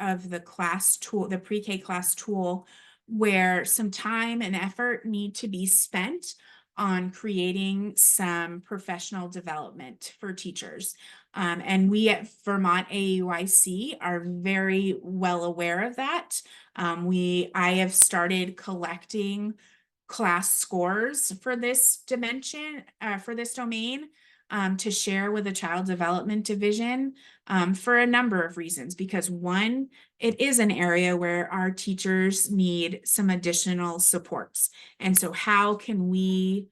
Speaker 2: of the class tool, the pre-K class tool, where some time and effort need to be spent on creating some professional development for teachers. And we at Vermont AUIC are very well aware of that. I have started collecting class scores for this dimension, for this domain, to share with the child development division, for a number of reasons. Because one, it is an area where our teachers need some additional supports. And so how can we,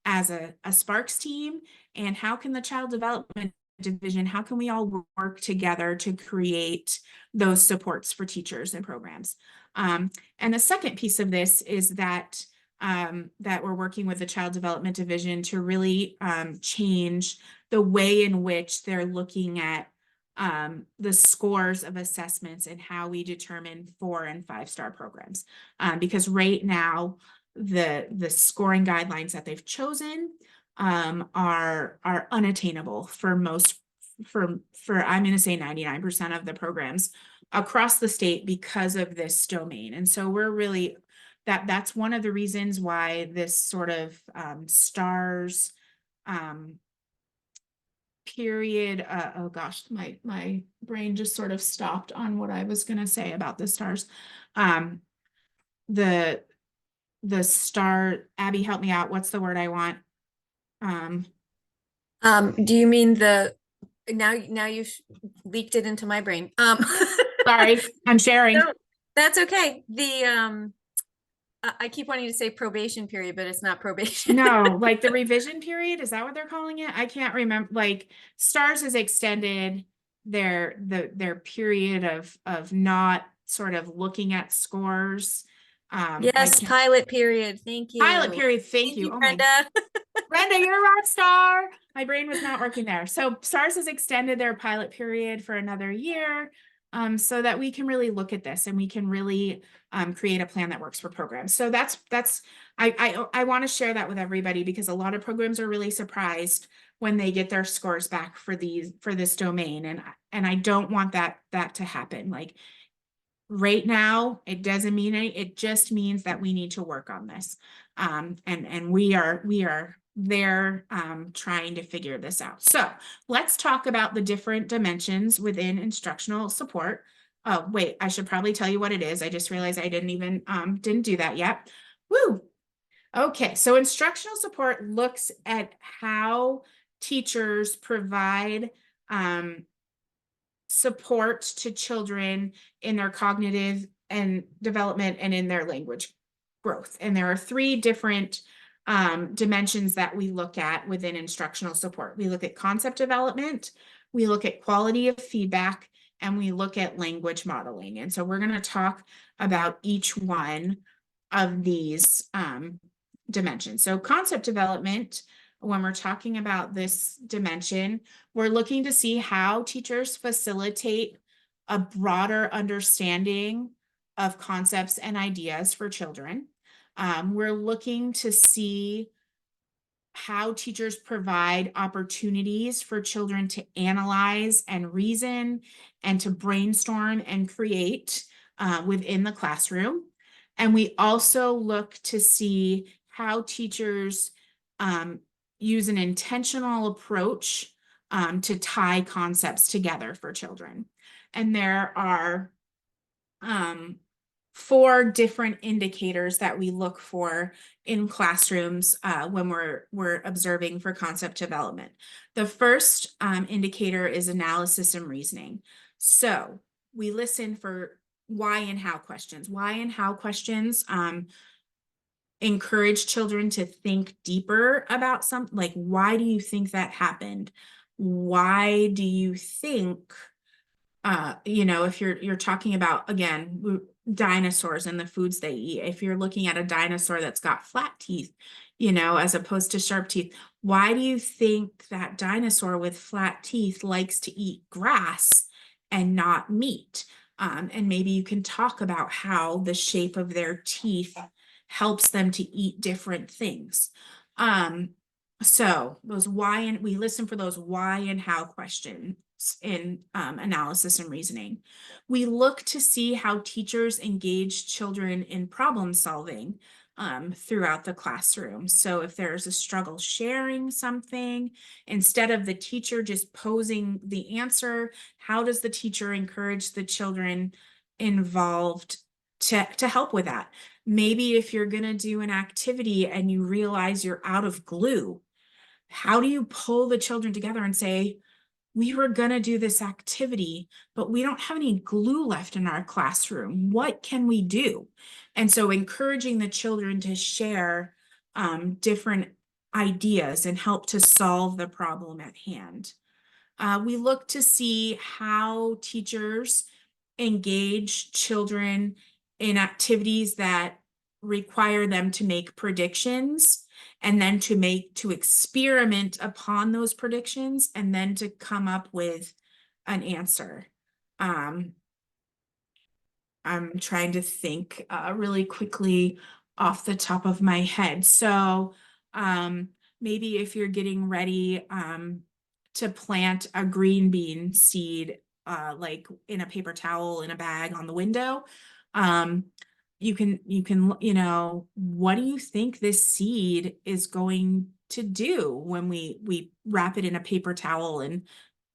Speaker 2: as a Sparks team, and how can the child development division, how can we all work together to create those supports for teachers and programs? And the second piece of this is that that we're working with the child development division to really change the way in which they're looking at the scores of assessments and how we determine 4- and 5-star programs. Because right now, the scoring guidelines that they've chosen are unattainable for most, for I'm going to say 99% of the programs across the state because of this domain. And so we're really, that's one of the reasons why this sort of stars period, oh gosh, my brain just sort of stopped on what I was going to say about the stars. The star, Abby, help me out. What's the word I want?
Speaker 1: Do you mean now you've leaked it into my brain.
Speaker 2: Sorry, I'm sharing.
Speaker 1: No, that's okay. I keep wanting to say probation period, but it's not probation.
Speaker 2: No, like the revision period, is that what they're calling it? I can't remember. Like stars has extended their period of not sort of looking at scores.
Speaker 1: Yes, pilot period. Thank you.
Speaker 2: Pilot period. Thank you. Oh my,
Speaker 1: Brenda.
Speaker 2: Brenda, you're a rock star. My brain was not working there. So STARS has extended their pilot period for another year, so that we can really look at this and we can really create a plan that works for programs. So I want to share that with everybody because a lot of programs are really surprised when they get their scores back for this domain, and I don't want that to happen. Like right now, it doesn't mean it just means that we need to work on this. And we are there trying to figure this out. So let's talk about the different dimensions within instructional support. Oh, wait, I should probably tell you what it is. I just realized I didn't do that yet. Woo. Okay, so instructional support looks at how teachers provide support to children in their cognitive and development and in their language growth. And there are 3 different dimensions that we look at within instructional support. We look at concept development, we look at quality of feedback, and we look at language modeling. And so we're going to talk about each one of these dimensions. So concept development, when we're talking about this dimension, we're looking to see how teachers facilitate a broader understanding of concepts and ideas for children. We're looking to see how teachers provide opportunities for children to analyze and reason and to brainstorm and create within the classroom. And we also look to see how teachers use an intentional approach to tie concepts together for children. And there are 4 different indicators that we look for in classrooms when we're observing for concept development. The first indicator is analysis and reasoning. So we listen for why and how questions. Why and how questions encourage children to think deeper about something. Like, why do you think that happened? Why do you think, if you're talking about, again, dinosaurs and the foods they eat, if you're looking at a dinosaur that's got flat teeth, as opposed to sharp teeth, Why do you think that dinosaur with flat teeth likes to eat grass and not meat? And maybe you can talk about how the shape of their teeth helps them to eat different things. Um, so those why, and we listen for those why and how questions in analysis and reasoning. We look to see how teachers engage children in problem solving throughout the classroom. So if there's a struggle sharing something, instead of the teacher just posing the answer, how does the teacher encourage the children involved to help with that? Maybe if you're going to do an activity and you realize you're out of glue, how do you pull the children together and say, we were going to do this activity, but we don't have any glue left in our classroom. What can we do? And so encouraging the children to share different ideas and help to solve the problem at hand. We look to see how teachers engage children in activities that require them to make predictions and then to experiment upon those predictions and then to come up with an answer. Um, I'm trying to think really quickly off the top of my head. So maybe if you're getting ready to plant a green bean seed, like in a paper towel in a bag on the window, you know, what do you think this seed is going to do when we wrap it in a paper towel and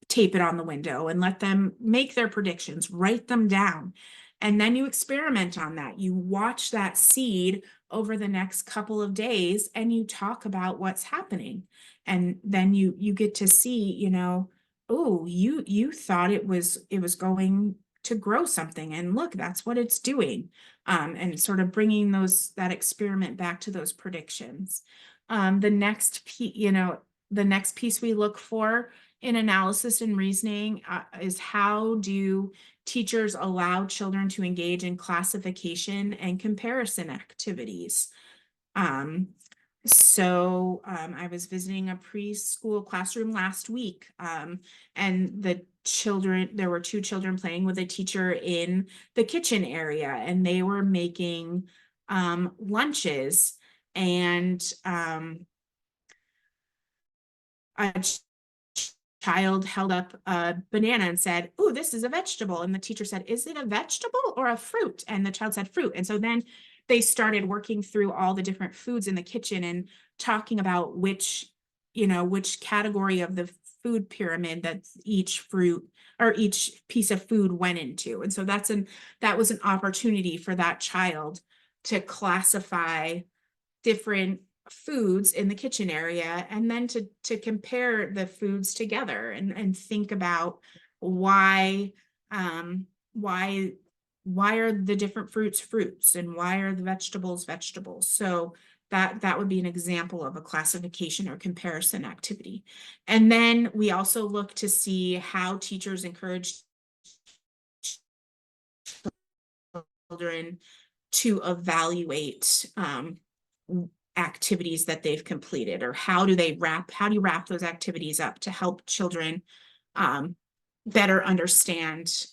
Speaker 2: tape it on the window and let them make their predictions, write them down. And then you experiment on that. You watch that seed over the next couple of days and you talk about what's happening. And then you get to see, you know, oh, you thought it was going to grow something and look, that's what it's doing. And sort of bringing that experiment back to those predictions. The next piece we look for in analysis and reasoning is how do teachers allow children to engage in classification and comparison activities? I was visiting a preschool classroom last week, and there were two children playing with a teacher in the kitchen area, and they were making lunches, and a child held up a banana and said, "Oh, this is a vegetable." And the teacher said, "Is it a vegetable or a fruit?" And the child said, "Fruit." And so then they started working through all the different foods in the kitchen and talking about which category of the food pyramid that each fruit or each piece of food went into. And so that was an opportunity for that child to classify different foods in the kitchen area and then to compare the foods together and think about why why are the different fruits and why are the vegetables. So that would be an example of a classification or comparison activity. And then we also look to see how teachers encourage children to evaluate activities that they've completed, or how do you wrap those activities up to help children better understand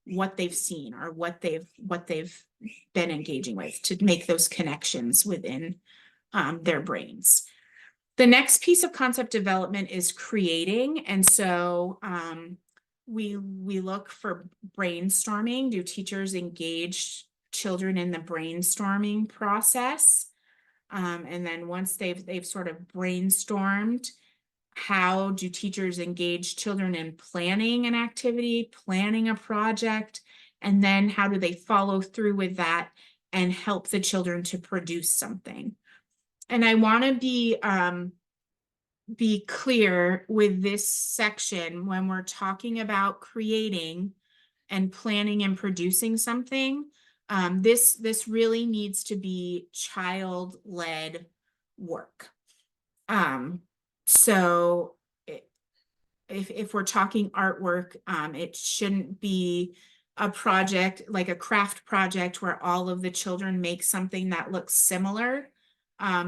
Speaker 2: what they've seen or what they've been engaging with, to make those connections within their brains. The next piece of concept development is creating. And so we look for brainstorming. Do teachers engage children in the brainstorming process? And then once they've sort of brainstormed, how do teachers engage children in planning an activity, planning a project, and then how do they follow through with that and help the children to produce something? And I want to be clear with this section when we're talking about creating and planning and producing something. This really needs to be child-led work. So if we're talking artwork, it shouldn't be a project like a craft project where all of the children make something that looks similar.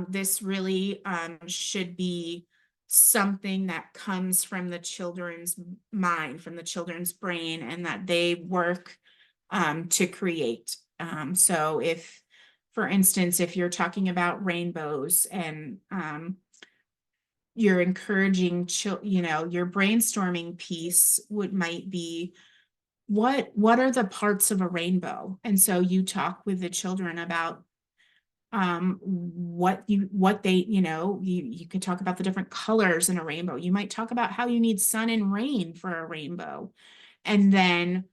Speaker 2: This really should be something that comes from the children's mind, from the children's brain, and that they work to create. So if, for instance, if you're talking about rainbows and you're encouraging your brainstorming piece might be what are the parts of a rainbow? And so you talk with the children about what they, you could talk about the different colors in a rainbow. You might talk about how you need sun and rain for a rainbow. And then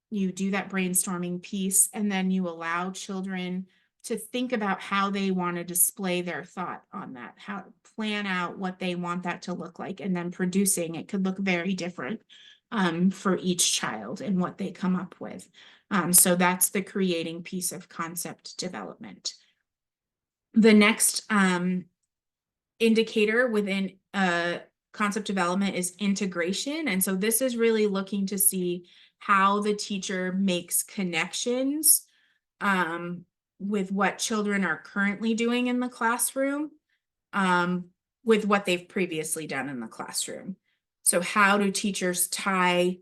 Speaker 2: you do that brainstorming piece, and then you allow children to think about how they want to display their thought on that, how to plan out what they want that to look like, and then producing it could look very different for each child and what they come up with. So that's the creating piece of concept development. The next indicator within concept development is integration. And so this is really looking to see how the teacher makes connections with what children are currently doing in the classroom with what they've previously done in the classroom. So how do teachers tie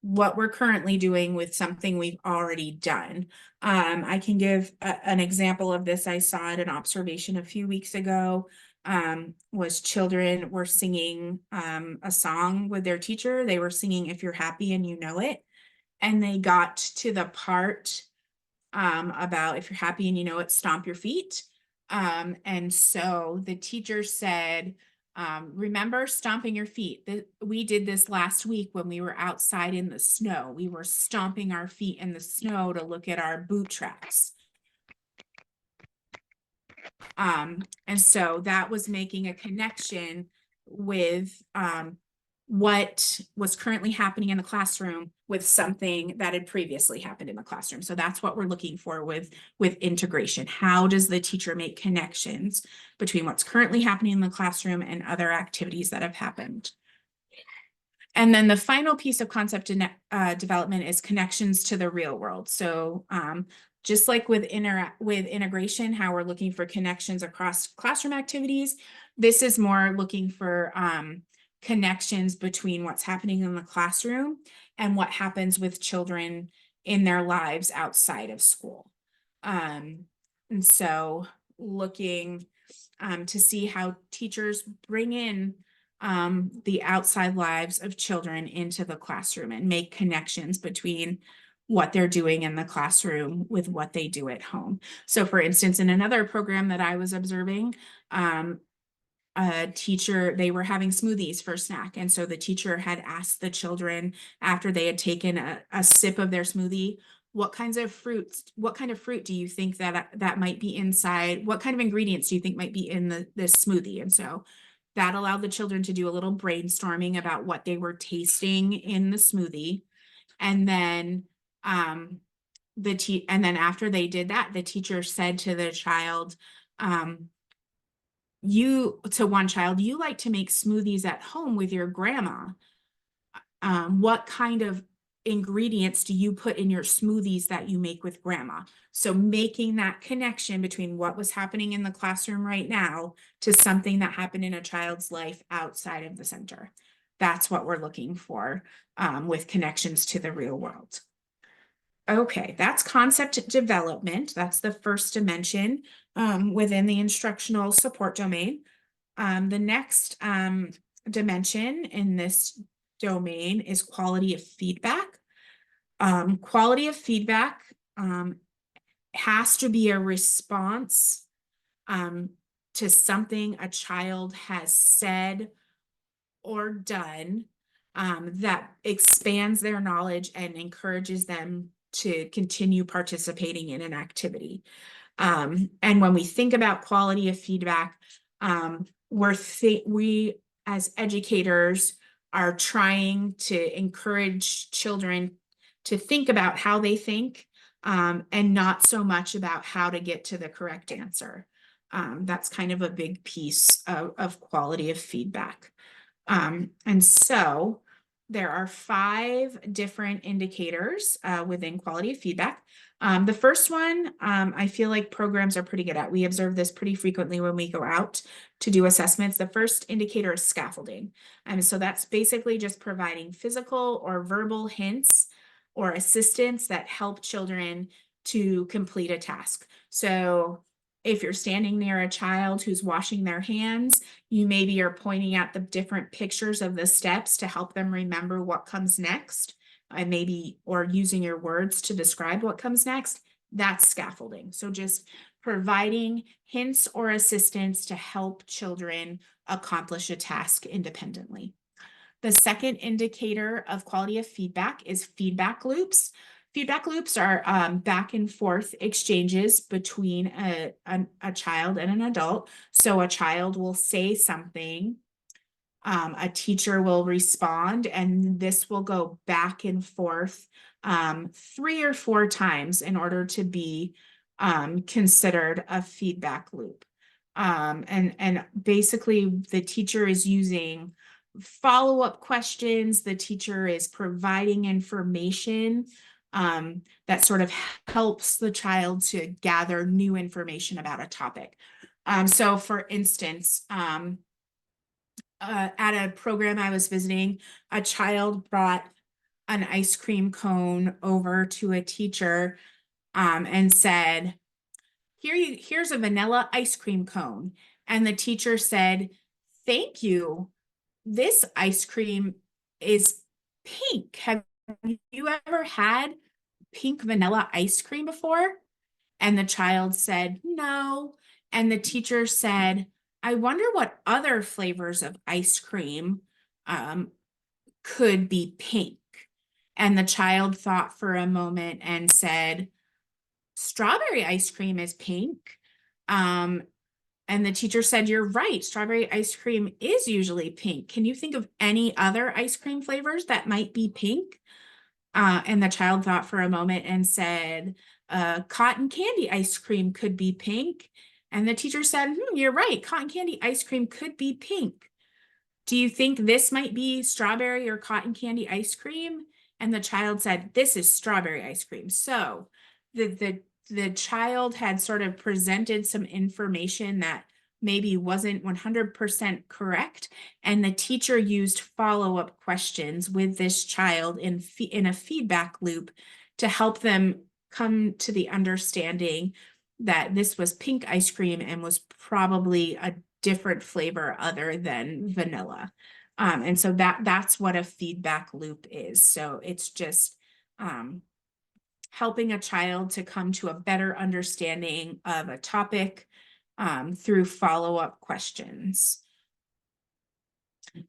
Speaker 2: what we're currently doing with something we've already done? I can give an example of this. I saw at an observation a few weeks ago. Was children were singing a song with their teacher. They were singing "If You're Happy and You Know It," and they got to the part about "If you're happy and you know it, stomp your feet." And so the teacher said, remember stomping your feet. We did this last week when we were outside in the snow. We were stomping our feet in the snow to look at our boot tracks. And so that was making a connection with what was currently happening in the classroom with something that had previously happened in the classroom. So that's what we're looking for with integration. How does the teacher make connections between what's currently happening in the classroom and other activities that have happened? And then the final piece of concept development is connections to the real world. So just like with integration, how we're looking for connections across classroom activities, this is more looking for connections between what's happening in the classroom and what happens with children in their lives outside of school. And so looking to see how teachers bring in the outside lives of children into the classroom and make connections between what they're doing in the classroom with what they do at home. So for instance, in another program that I was observing, a teacher, they were having smoothies for snack. And so the teacher had asked the children after they had taken a sip of their smoothie, what kind of fruit do you think that might be inside? What kind of ingredients do you think might be in this smoothie? And so that allowed the children to do a little brainstorming about what they were tasting in the smoothie. And then and then after they did that, the teacher said to the child, to one child, you like to make smoothies at home with your grandma. What kind of ingredients do you put in your smoothies that you make with grandma? So making that connection between what was happening in the classroom right now to something that happened in a child's life outside of the center. That's what we're looking for with connections to the real world. Okay, that's concept development. That's the first dimension within the instructional support domain. The next dimension in this domain is quality of feedback. Quality of feedback has to be a response to something a child has said or done that expands their knowledge and encourages them to continue participating in an activity. And when we think about quality of feedback, we as educators are trying to encourage children to think about how they think and not so much about how to get to the correct answer. That's kind of a big piece of quality of feedback. And so there are 5 different indicators within quality of feedback. The first one, I feel like programs are pretty good at. We observe this pretty frequently when we go out to do assessments. The first indicator is scaffolding. And so that's basically just providing physical or verbal hints or assistance that help children to complete a task. So if you're standing near a child who's washing their hands, you maybe are pointing at the different pictures of the steps to help them remember what comes next, and maybe, or using your words to describe what comes next. That's scaffolding. So just providing hints or assistance to help children accomplish a task independently. The second indicator of quality of feedback is feedback loops. Feedback loops are back and forth exchanges between a child and an adult. So a child will say something, a teacher will respond, and this will go back and forth 3 or 4 times in order to be considered a feedback loop. And basically the teacher is using follow-up questions. The teacher is providing information that sort of helps the child to gather new information about a topic. So for instance, at a program I was visiting, a child brought an ice cream cone over to a teacher and said, here's a vanilla ice cream cone. And the teacher said, thank you. This ice cream is pink. Have you ever had pink vanilla ice cream before? And the child said, no. And the teacher said, I wonder what other flavors of ice cream could be pink. And the child thought for a moment and said, strawberry ice cream is pink. And the teacher said, you're right, strawberry ice cream is usually pink. Can you think of any other ice cream flavors that might be pink? And the child thought for a moment and said, cotton candy ice cream could be pink. And the teacher said, you're right, cotton candy ice cream could be pink. Do you think this might be strawberry or cotton candy ice cream? And the child said, this is strawberry ice cream. So the child had sort of presented some information that maybe wasn't 100% correct. And the teacher used follow-up questions with this child in a feedback loop to help them come to the understanding that this was pink ice cream and was probably a different flavor other than vanilla. And so that's what a feedback loop is. So it's just helping a child to come to a better understanding of a topic through follow-up questions.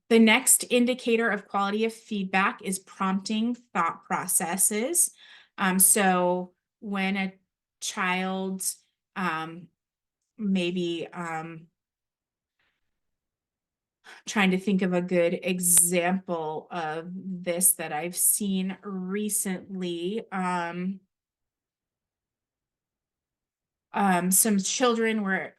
Speaker 2: The next indicator of quality of feedback is prompting thought processes. So when a child maybe trying to think of a good example of this that I've seen recently. Some children were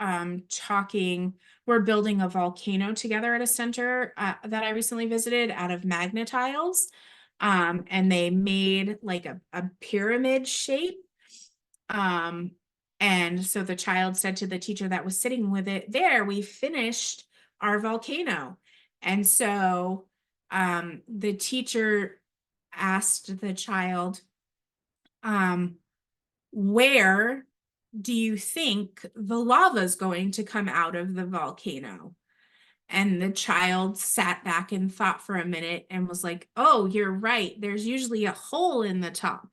Speaker 2: we're building a volcano together at a center that I recently visited out of magnetiles. And they made like a pyramid shape. And so the child said to the teacher that was sitting with it, there, we finished our volcano. And so the teacher asked the child, where do you think the lava is going to come out of the volcano? And the child sat back and thought for a minute and was like, oh, you're right. There's usually a hole in the top.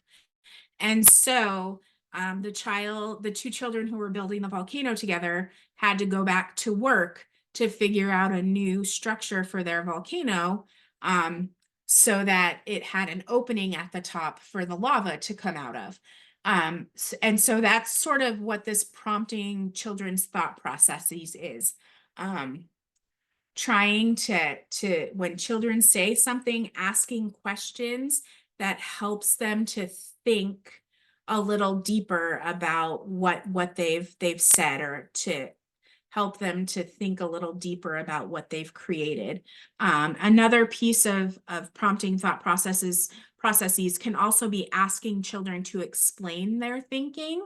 Speaker 2: And so the 2 children who were building the volcano together had to go back to work to figure out a new structure for their volcano so that it had an opening at the top for the lava to come out of. And so that's sort of what this prompting children's thought processes is. Trying to when children say something, asking questions that helps them to think a little deeper about what they've said, or to help them to think a little deeper about what they've created. Another piece of prompting thought processes can also be asking children to explain their thinking.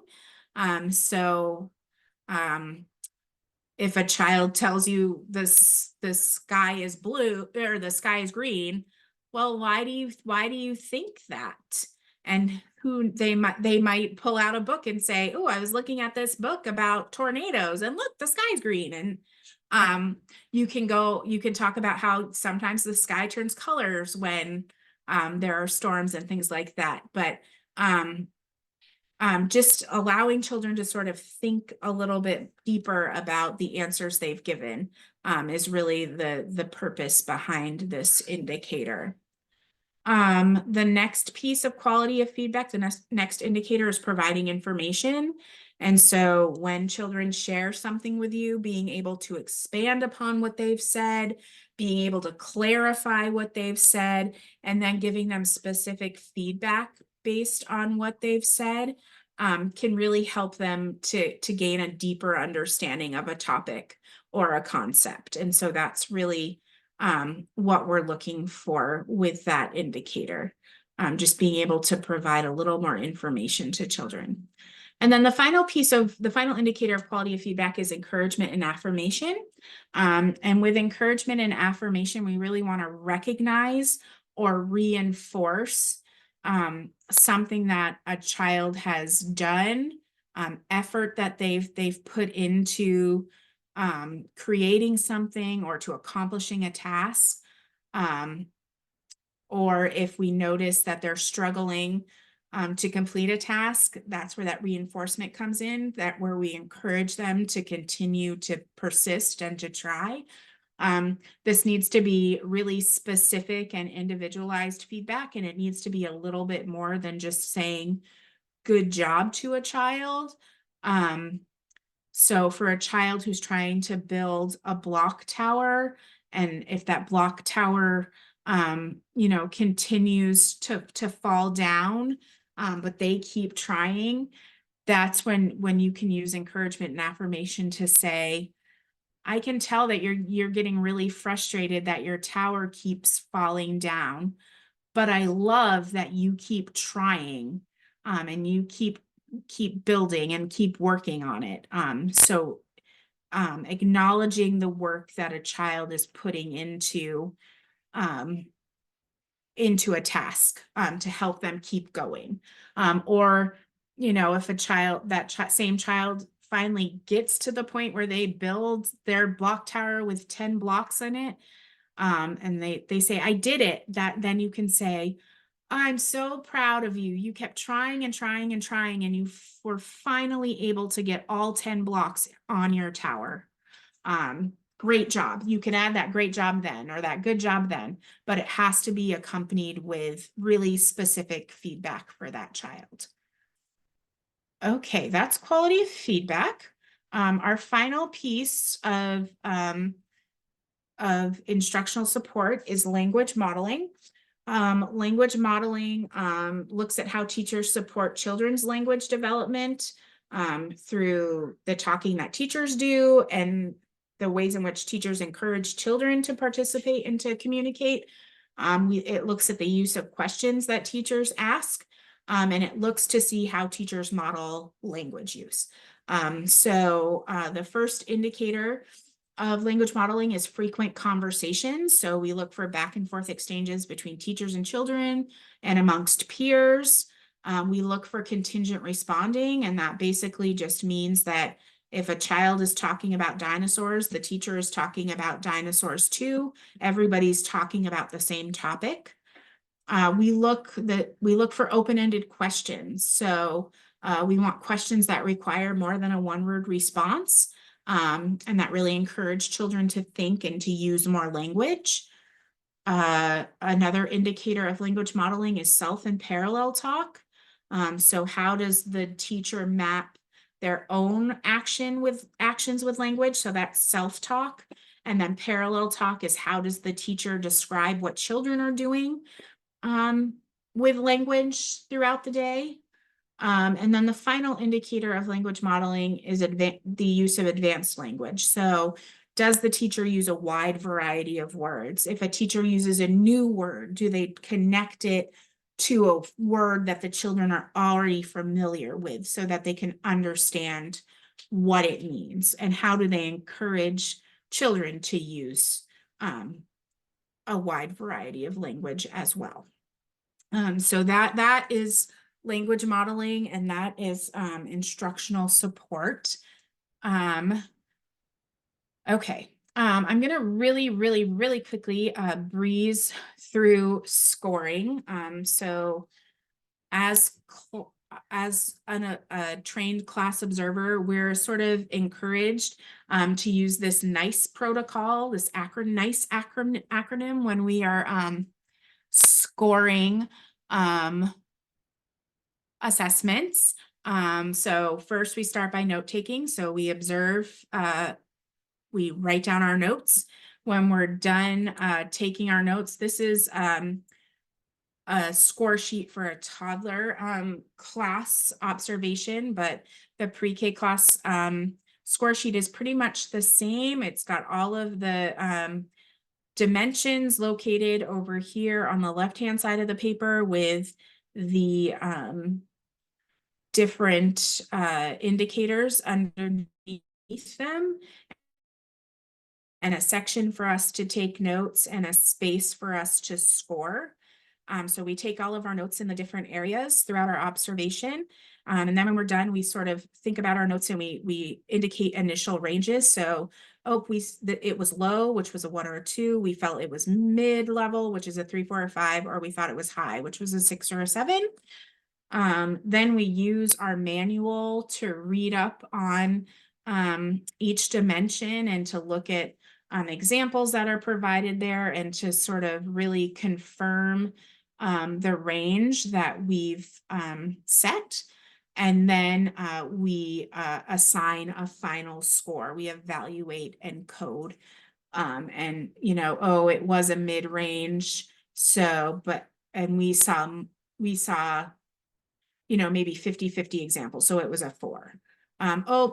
Speaker 2: So if a child tells you the sky is blue or the sky is green, well, why do you think that? And who they might pull out a book and say, oh, I was looking at this book about tornadoes and look, the sky's green. And you can talk about how sometimes the sky turns colors when there are storms and things like that. But just allowing children to sort of think a little bit deeper about the answers they've given is really the purpose behind this indicator. The next piece of quality of feedback, the next indicator is providing information. And so when children share something with you, being able to expand upon what they've said, being able to clarify what they've said, and then giving them specific feedback based on what they've said, can really help them to gain a deeper understanding of a topic or a concept. And so that's really what we're looking for with that indicator, just being able to provide a little more information to children. And then the final indicator of quality of feedback is encouragement and affirmation. And with encouragement and affirmation, we really want to recognize or reinforce something that a child has done, effort that they've put into creating something or to accomplishing a task. Or if we notice that they're struggling to complete a task, that's where that reinforcement comes in, where we encourage them to continue to persist and to try. This needs to be really specific and individualized feedback, and it needs to be a little bit more than just saying good job to a child. So for a child who's trying to build a block tower, and if that block tower, continues to fall down, but they keep trying, that's when you can use encouragement and affirmation to say, I can tell that you're getting really frustrated that your tower keeps falling down, but I love that you keep trying, and you keep building and keep working on it. So acknowledging the work that a child is putting into a task to help them keep going. Or, if same child finally gets to the point where they build their block tower with 10 blocks in it, and they say, I did it, then you can say, I'm so proud of you. You kept trying and trying and trying, and you were finally able to get all 10 blocks on your tower. Great job. You can add that great job then, or that good job then, but it has to be accompanied with really specific feedback for that child. Okay, that's quality of feedback. Our final piece of instructional support is language modeling. Language modeling looks at how teachers support children's language development through the talking that teachers do and the ways in which teachers encourage children to participate and to communicate. It looks at the use of questions that teachers ask, and it looks to see how teachers model language use. So the first indicator of language modeling is frequent conversations. So we look for back and forth exchanges between teachers and children and amongst peers. We look for contingent responding, and that basically just means that if a child is talking about dinosaurs, the teacher is talking about dinosaurs too. Everybody's talking about the same topic. We look for open-ended questions. So we want questions that require more than a one-word response. And that really encourage children to think and to use more language. Another indicator of language modeling is self and parallel talk. So how does the teacher map their own actions with language? So that's self-talk. And then parallel talk is how does the teacher describe what children are doing with language throughout the day? And then the final indicator of language modeling is the use of advanced language. So does the teacher use a wide variety of words? If a teacher uses a new word, do they connect it to a word that the children are already familiar with so that they can understand what it means? And how do they encourage children to use a wide variety of language as well? So that is language modeling, and that is instructional support. Okay. I'm gonna really quickly breeze through scoring. So as a trained class observer, we're sort of encouraged to use this NICE protocol, this NICE acronym when we are scoring assessments. So first we start by note taking. So we observe, we write down our notes. When we're done taking our notes, this is a score sheet for a toddler class observation, but the pre-K class score sheet is pretty much the same. It's got all of the dimensions located over here on the left-hand side of the paper with the different indicators underneath them, and a section for us to take notes and a space for us to score. So we take all of our notes in the different areas throughout our observation. And then when we're done, we sort of think about our notes and we indicate initial ranges. So, it was low, which was a 1 or a 2. We felt it was mid-level, which is a 3, 4, or 5, or we thought it was high, which was a 6 or a 7. Then we use our manual to read up on each dimension and to look at examples that are provided there and to sort of really confirm the range that we've set. And then we assign a final score. We evaluate and code. And, it was a mid-range. So, and we saw maybe 50-50 examples. So it was a 4.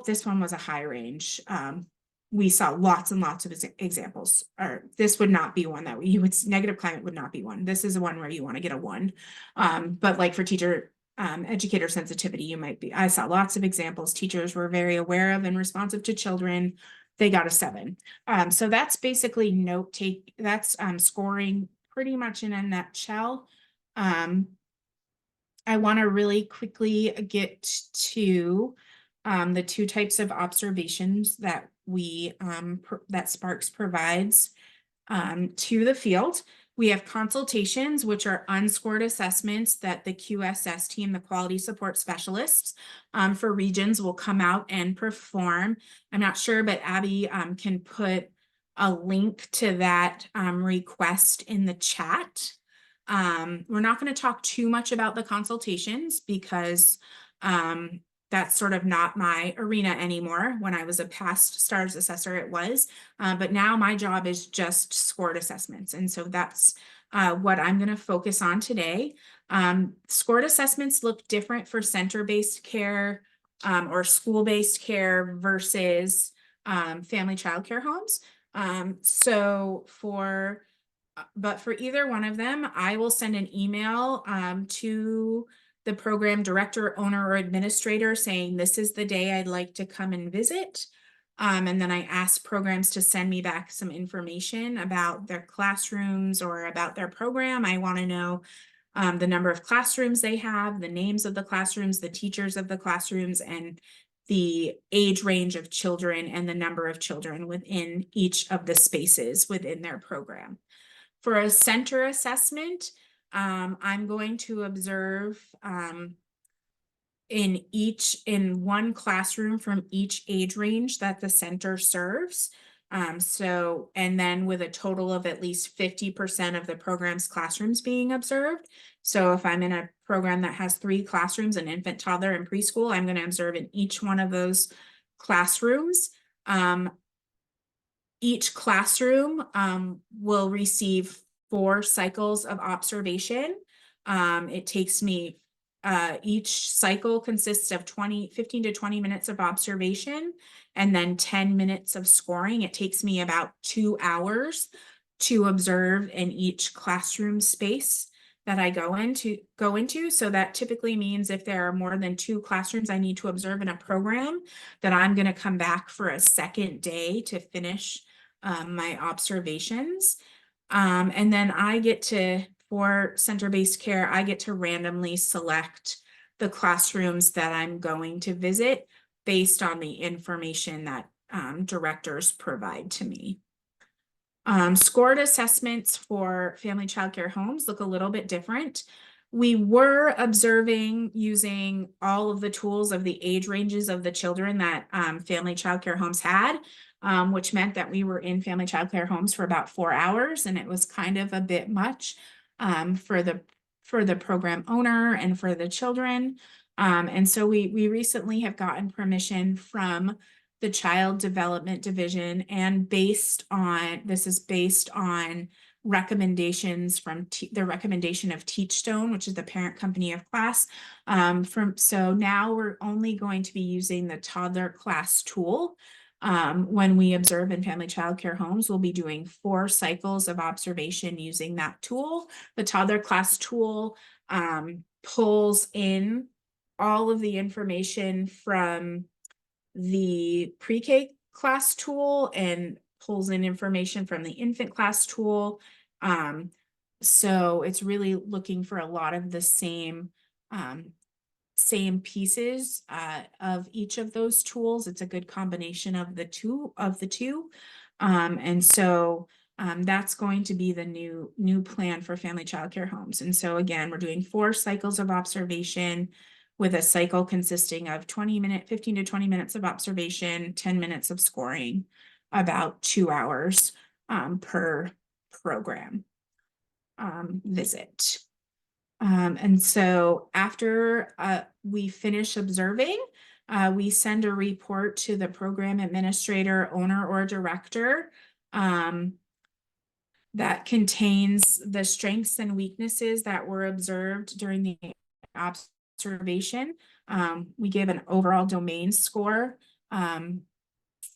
Speaker 2: This one was a high range. We saw lots and lots of examples, or this would not be one that you would, negative climate would not be one. This is one where you want to get a 1. But like for teacher educator sensitivity, I saw lots of examples. Teachers were very aware of and responsive to children. They got a 7. So that's basically that's scoring pretty much in a nutshell. I want to really quickly get to the 2 types of observations that that Sparks provides to the field. We have consultations, which are unscored assessments that the QSS team, the quality support specialists for regions, will come out and perform. I'm not sure, but Abby can put a link to that request in the chat. We're not going to talk too much about the consultations because that's sort of not my arena anymore. When I was a past STARS assessor, it was, but now my job is just scored assessments. And so that's what I'm going to focus on today. Scored assessments look different for center-based care or school-based care versus family child care homes. But for either one of them, I will send an email to the program director, owner, or administrator saying this is the day I'd like to come and visit. And then I ask programs to send me back some information about their classrooms or about their program. I want to know the number of classrooms they have, the names of the classrooms, the teachers of the classrooms, and the age range of children and the number of children within each of the spaces within their program. For a center assessment, I'm going to observe in one classroom from each age range that the center serves. And then with a total of at least 50% of the program's classrooms being observed. So if I'm in a program that has 3 classrooms, an infant, toddler, and preschool, I'm going to observe in each one of those classrooms. Each classroom will receive 4 cycles of observation. It takes me Each cycle consists of 15 to 20 minutes of observation and then 10 minutes of scoring. It takes me about 2 hours to observe in each classroom space that I go into. So that typically means if there are more than 2 classrooms I need to observe in a program, that I'm going to come back for a second day to finish my observations. And then for center-based care, I get to randomly select the classrooms that I'm going to visit based on the information that directors provide to me. Scored assessments for family childcare homes look a little bit different. We were observing using all of the tools of the age ranges of the children that family childcare homes had, which meant that we were in family childcare homes for about 4 hours, and it was kind of a bit much for the program owner and for the children. And so we recently have gotten permission from the Child Development Division, and this is based on recommendations from the recommendation of Teachstone, which is the parent company of class. So now we're only going to be using the toddler class tool. When we observe in family childcare homes, we'll be doing 4 cycles of observation using that tool. The toddler class tool pulls in all of the information from the pre-K class tool and pulls in information from the infant class tool. So it's really looking for a lot of the same pieces of each of those tools. It's a good combination of the two. And so that's going to be the new plan for family childcare homes. And so again, we're doing 4 cycles of observation, with a cycle consisting of 15 to 20 minutes of observation, 10 minutes of scoring, about 2 hours per program visit. And so after we finish observing, we send a report to the program administrator, owner, or director that contains the strengths and weaknesses that were observed during the observation. We give an overall domain score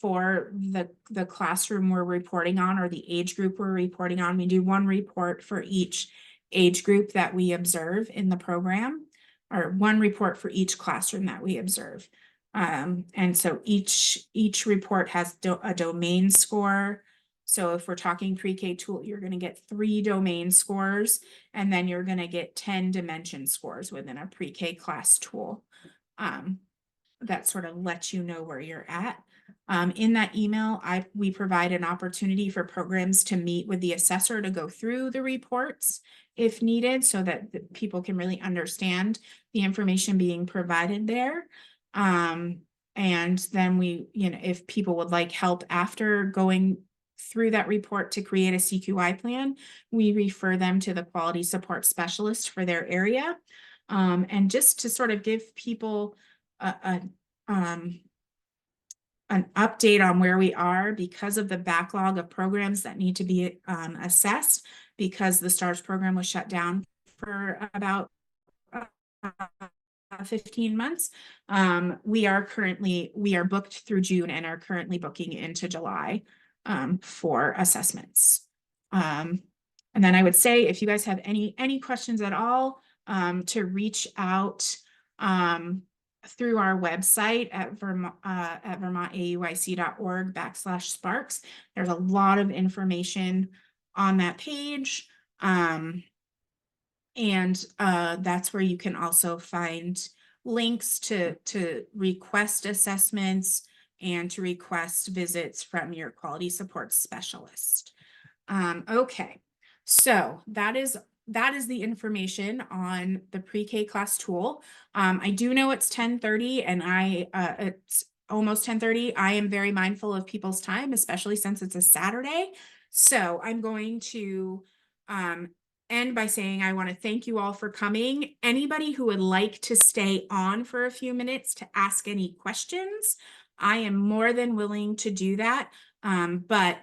Speaker 2: for the classroom we're reporting on, or the age group we're reporting on. We do 1 report for each age group that we observe in the program, or 1 report for each classroom that we observe. And so each report has a domain score. So if we're talking pre-K tool, you're going to get 3 domain scores, and then you're going to get 10 dimension scores within a pre-K class tool. That sort of lets you know where you're at. In that email, we provide an opportunity for programs to meet with the assessor to go through the reports if needed, so that people can really understand the information being provided there. And then if people would like help after going through that report to create a CQI plan, we refer them to the quality support specialist for their area. And just to sort of give people an update on where we are, because of the backlog of programs that need to be assessed, because the STARS program was shut down for about 15 months. We are booked through June and are currently booking into July for assessments. And then I would say, if you guys have any questions at all, to reach out through our website at vermontauic.org/sparks. There's a lot of information on that page. And that's where you can also find links to request assessments and to request visits from your quality support specialist. Okay, so that is the information on the pre-K class tool. I do know it's 10:30 and it's almost 10:30. I am very mindful of people's time, especially since it's a Saturday. So I'm going to end by saying I want to thank you all for coming. Anybody who would like to stay on for a few minutes to ask any questions, I am more than willing to do that. But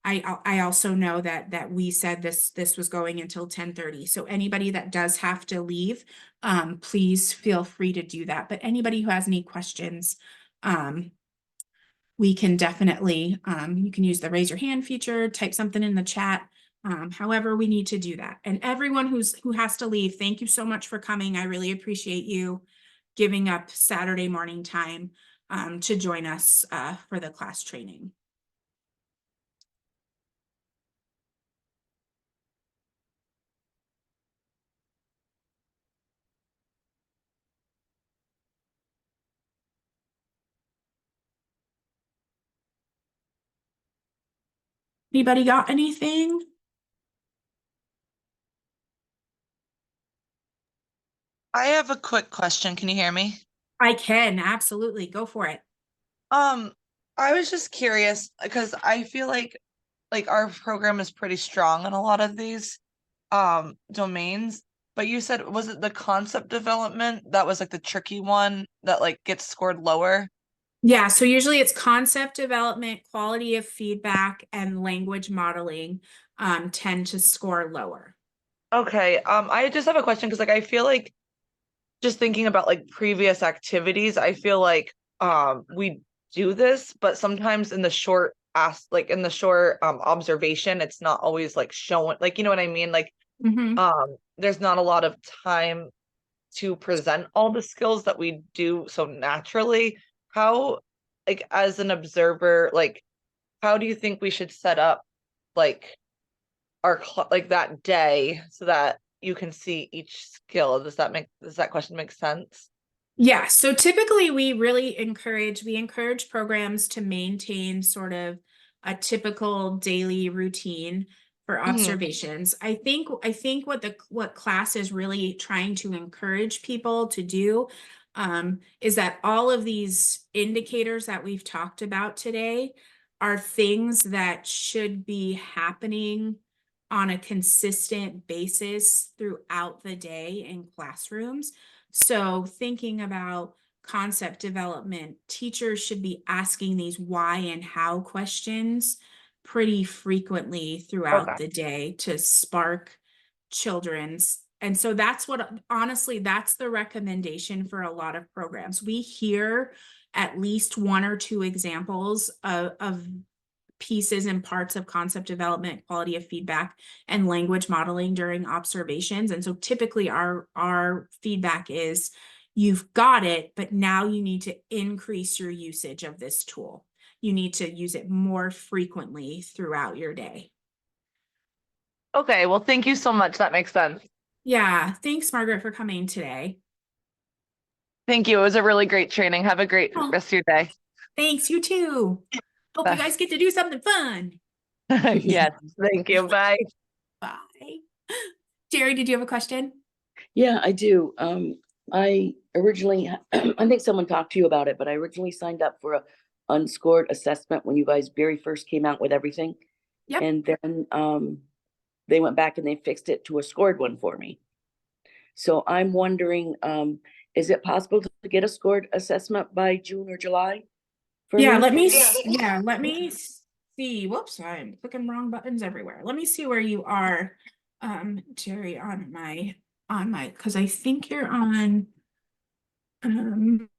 Speaker 2: I also know that we said this was going until 10:30. So anybody that does have to leave, please feel free to do that. But anybody who has any questions, we can definitely, you can use the raise your hand feature, type something in the chat, however we need to do that. And everyone who has to leave, thank you so much for coming. I really appreciate you giving up Saturday morning time to join us for the class training. Anybody got anything?
Speaker 3: I have a quick question. Can you hear me?
Speaker 2: I can, absolutely. Go for it.
Speaker 3: Um, I was just curious because I feel like our program is pretty strong in a lot of these domains. But you said, was it the concept development that was like the tricky one that like gets scored lower?
Speaker 2: Yeah, so usually it's concept development, quality of feedback, and language modeling tend to score lower.
Speaker 3: Okay. I just have a question because like I feel like just thinking about like previous activities, I feel like we do this, but sometimes in the short like in the short observation, it's not always like showing, like, you know what I mean? Like
Speaker 2: Mhm.
Speaker 3: there's not a lot of time to present all the skills that we do so naturally. How, like, as an observer, like, how do you think we should set up like like that day so that you can see each skill? Does that question make sense?
Speaker 2: Yeah, so typically we encourage programs to maintain sort of a typical daily routine for
Speaker 3: Hmm.
Speaker 2: observations. I think what class is really trying to encourage people to do is that all of these indicators that we've talked about today are things that should be happening on a consistent basis throughout the day in classrooms. So thinking about concept development, teachers should be asking these why and how questions pretty frequently throughout
Speaker 3: Okay.
Speaker 2: the day to spark children's. And so that's what, honestly, that's the recommendation for a lot of programs. We hear at least one or two examples of pieces and parts of concept development, quality of feedback, and language modeling during observations. And so typically our feedback is you've got it, but now you need to increase your usage of this tool. You need to use it more frequently throughout your day.
Speaker 3: Okay, well, thank you so much. That makes sense.
Speaker 2: Yeah, thanks, Margaret, for coming today.
Speaker 3: Thank you. It was a really great training. Have a great
Speaker 2: Oh,
Speaker 3: rest of your day.
Speaker 2: thanks, you too. Hope you
Speaker 3: Bye.
Speaker 2: guys get to do something fun.
Speaker 3: Yes, thank you. Bye.
Speaker 2: Bye. Jerry, did you have a question?
Speaker 4: Yeah, I do. I originally, I think someone talked to you about it, but I originally signed up for a unscored assessment when you guys very first came out with everything.
Speaker 2: Yep.
Speaker 4: And then they went back and they fixed it to a scored one for me. So I'm wondering, is it possible to get a scored assessment by June or July for
Speaker 2: Yeah,
Speaker 4: me?
Speaker 2: let me see. Whoops, I'm clicking wrong buttons everywhere. Let me see where you are, Jerry, on my, because I think you're on um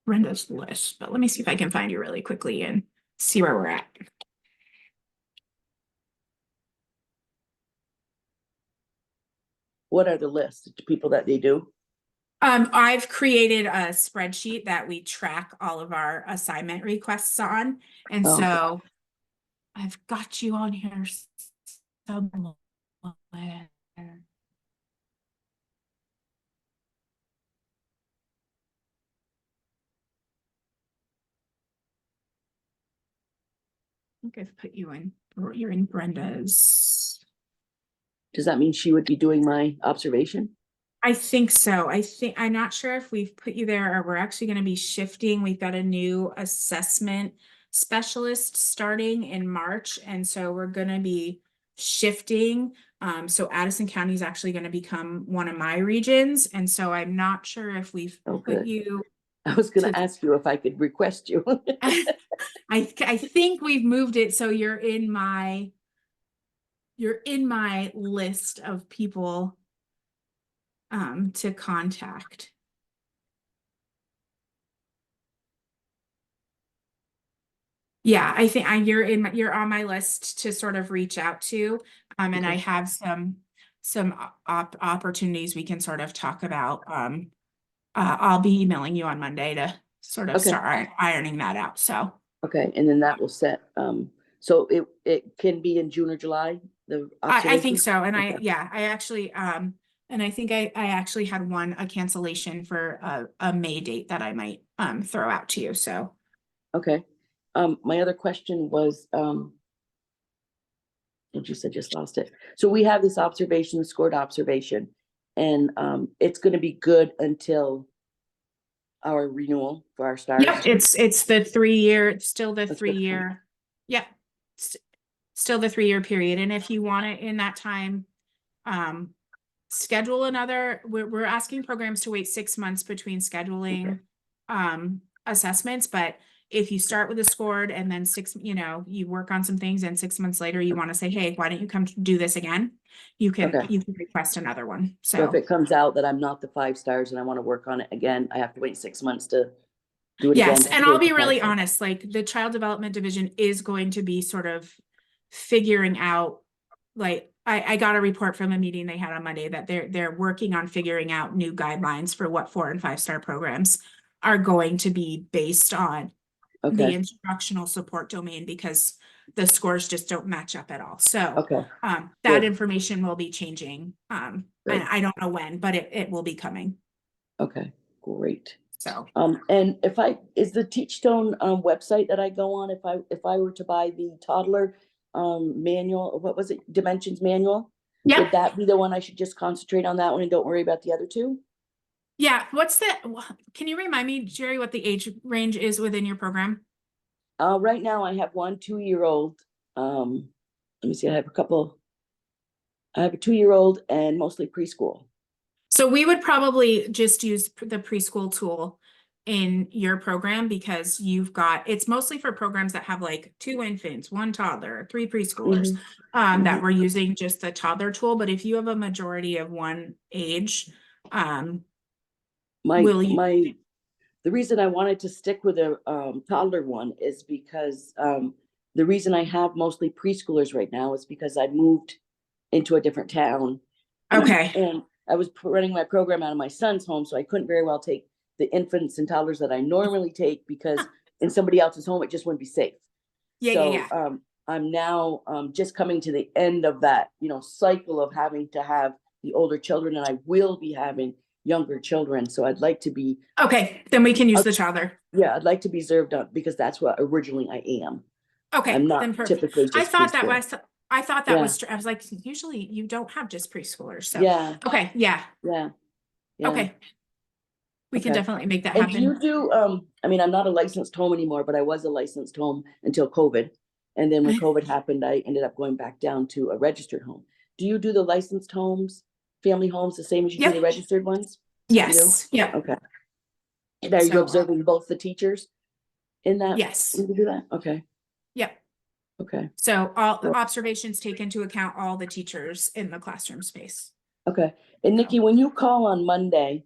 Speaker 2: Brenda's list, but let me see if I can find you really quickly and see where we're at.
Speaker 4: What are the lists of people that they do?
Speaker 2: I've created a spreadsheet that we track all of our assignment requests on, and
Speaker 4: Oh,
Speaker 2: so I've got you on here somewhere. I think I've put you in, you're in Brenda's.
Speaker 4: does that mean she would be doing my observation?
Speaker 2: I think so. I'm not sure if we've put you there or we're actually going to be shifting. We've got a new assessment specialist starting in March. And so we're going to be shifting. So Addison County is actually going to become one of my regions. And so I'm not sure if we've
Speaker 4: Oh,
Speaker 2: put
Speaker 4: good.
Speaker 2: you
Speaker 4: I was going
Speaker 2: to
Speaker 4: to ask you if I could request you.
Speaker 2: I think we've moved it so you're in my list of people to contact. Yeah, I think you're on my list to sort of reach out to. And
Speaker 4: Okay.
Speaker 2: I have some opportunities we can sort of talk about. I'll be emailing you on Monday to sort of
Speaker 4: Okay.
Speaker 2: start ironing that out. So
Speaker 4: Okay, and then that will set, so it can be in June or July, the
Speaker 2: I think
Speaker 4: observation?
Speaker 2: so. And
Speaker 4: Okay.
Speaker 2: I actually and I think I actually had a cancellation for a May date that I might throw out to you. So
Speaker 4: Okay, my other question was, what you said, just lost it. So we have this observation, the scored observation, and, it's gonna be good until our renewal for our stars?
Speaker 2: yep, it's the 3-year, it's still the
Speaker 4: That's good.
Speaker 2: 3-year. Yep. Still the 3-year period. And if you want it in that time, schedule another, we're asking programs to wait 6 months between scheduling assessments, but if you start with a scored and then you work on some things and 6 months later you want to say, hey, why don't you come do this again? You can
Speaker 4: Okay.
Speaker 2: request another one.
Speaker 4: So if it comes out that I'm not the 5 stars and I wanna work on it again, I have to wait 6 months to do it again?
Speaker 2: Yes,
Speaker 4: to
Speaker 2: and
Speaker 4: get
Speaker 2: I'll be
Speaker 4: the 5
Speaker 2: really
Speaker 4: stars?
Speaker 2: honest, like the child development division is going to be sort of figuring out, like, I got a report from a meeting they had on Monday that they're working on figuring out new guidelines for what 4 and 5-star programs are going to be based on the
Speaker 4: Okay,
Speaker 2: instructional support domain, because the scores just don't match up at all. So
Speaker 4: okay,
Speaker 2: that
Speaker 4: Good.
Speaker 2: information will be changing. And
Speaker 4: Good.
Speaker 2: I don't know when, but it will be coming.
Speaker 4: okay, great.
Speaker 2: So
Speaker 4: And is the Teachstone, website that I go on, if I were to buy the toddler, manual, what was it, Dimensions manual?
Speaker 2: yeah.
Speaker 4: Would that be the one I should just concentrate on that one and don't worry about the other two?
Speaker 2: Yeah, can you remind me, Jerry, what the age range is within your program?
Speaker 4: Right now I have one 2-year-old, let me see, I have a 2-year-old and mostly preschool.
Speaker 2: So we would probably just use the preschool tool in your program, because it's mostly for programs that have like 2 infants, 1 toddler, 3 preschoolers, that we're using just the toddler tool. But if you have a majority of one age,
Speaker 4: The reason I wanted to stick with a, toddler one is because, the reason I have mostly preschoolers right now is because I moved into a different town.
Speaker 2: Okay.
Speaker 4: And I was running my program out of my son's home, so I couldn't very well take the infants and toddlers that I normally take, because in somebody else's home, it just wouldn't be safe.
Speaker 2: Yeah.
Speaker 4: I'm now, just coming to the end of that, cycle of having to have the older children, and I will be having younger children. So I'd like to be,
Speaker 2: Okay, then we can use the toddler.
Speaker 4: yeah, I'd like to be served up, because that's what originally I am.
Speaker 2: Okay,
Speaker 4: I'm not
Speaker 2: then perfect.
Speaker 4: typically
Speaker 2: I
Speaker 4: just
Speaker 2: thought that
Speaker 4: preschool.
Speaker 2: was,
Speaker 4: Yeah.
Speaker 2: I was like, usually you don't have just preschoolers. So,
Speaker 4: Yeah,
Speaker 2: okay, yeah,
Speaker 4: yeah, yeah.
Speaker 2: okay. We can
Speaker 4: Okay.
Speaker 2: definitely make that
Speaker 4: And do you
Speaker 2: happen.
Speaker 4: do, I mean, I'm not a licensed home anymore, but I was a licensed home until COVID. And then when
Speaker 2: Okay.
Speaker 4: COVID happened, I ended up going back down to a registered home. Do you do the licensed homes, family homes, the same as you do the
Speaker 2: Yep.
Speaker 4: registered ones?
Speaker 2: Yes, yep.
Speaker 4: Okay. And are you
Speaker 2: So,
Speaker 4: observing both the teachers in that?
Speaker 2: yes,
Speaker 4: when you do that? Okay,
Speaker 2: yep.
Speaker 4: okay,
Speaker 2: So all the
Speaker 4: Cool.
Speaker 2: observations take into account all the teachers in the classroom space.
Speaker 4: okay. And Nikki,
Speaker 2: So,
Speaker 4: when you call on Monday,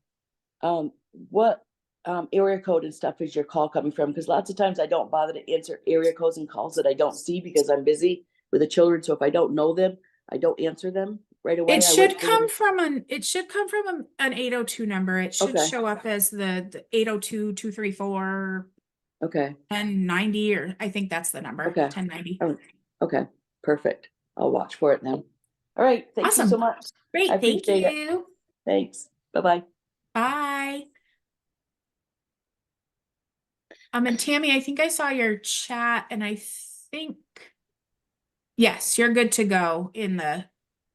Speaker 4: what area code and stuff is your call coming from? Because lots of times I don't bother to answer area codes and calls that I don't see, because I'm busy with the children. So if I don't know them, I don't answer them right away.
Speaker 2: it
Speaker 4: I
Speaker 2: should
Speaker 4: wait for
Speaker 2: come
Speaker 4: them.
Speaker 2: from an 802 number. It should
Speaker 4: Okay.
Speaker 2: show up as the 802-234
Speaker 4: Okay,
Speaker 2: 1090, or I think that's the number,
Speaker 4: okay.
Speaker 2: 1090.
Speaker 4: Oh, okay, perfect. I'll watch for it now. All right, thank you so
Speaker 2: Awesome.
Speaker 4: much.
Speaker 2: Great,
Speaker 4: I
Speaker 2: thank
Speaker 4: appreciate it.
Speaker 2: you.
Speaker 4: Thanks. Bye-bye.
Speaker 2: Bye. And Tammy, I think I saw your chat, and I think, yes, you're good to go in the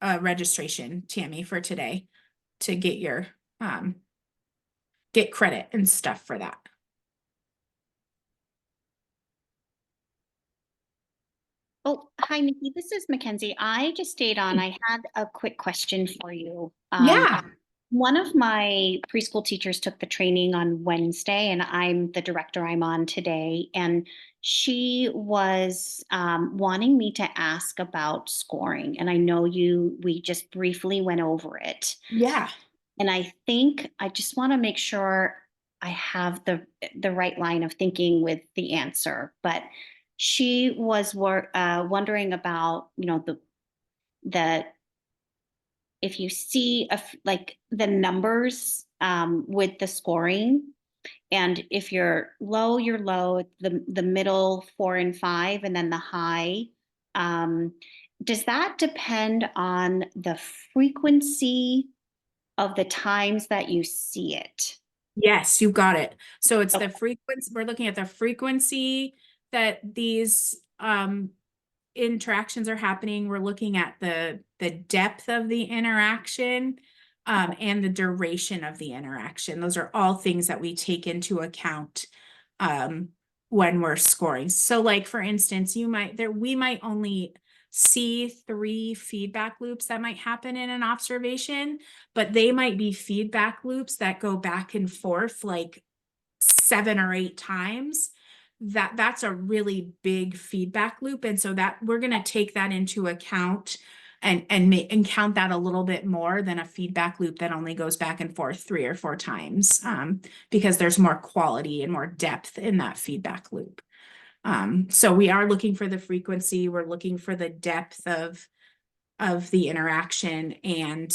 Speaker 2: registration, Tammy, for today to get your get credit and stuff for that.
Speaker 5: Oh, hi, Nikki. This is Mackenzie. I just stayed on. I had a quick question for you.
Speaker 2: Yeah.
Speaker 5: One of my preschool teachers took the training on Wednesday, and I'm the director I'm on today. And she was wanting me to ask about scoring. And I know we just briefly went over it.
Speaker 2: Yeah.
Speaker 5: And I think I just want to make sure I have the right line of thinking with the answer. But she was wondering about, the if you see like the numbers with the scoring, and if you're low, the middle 4 and 5, and then the high. Does that depend on the frequency of the times that you see it?
Speaker 2: Yes, you got it. So it's
Speaker 5: Okay.
Speaker 2: the frequency, we're looking at the frequency that these interactions are happening. We're looking at the depth of the interaction and the duration of the interaction. Those are all things that we take into account when we're scoring. So like, for instance, we might only see 3 feedback loops that might happen in an observation, but they might be feedback loops that go back and forth like 7 or 8 times. That's a really big feedback loop. And so that we're going to take that into account and count that a little bit more than a feedback loop that only goes back and forth 3 or 4 times, because there's more quality and more depth in that feedback loop. So we are looking for the frequency, we're looking for the depth of the interaction, and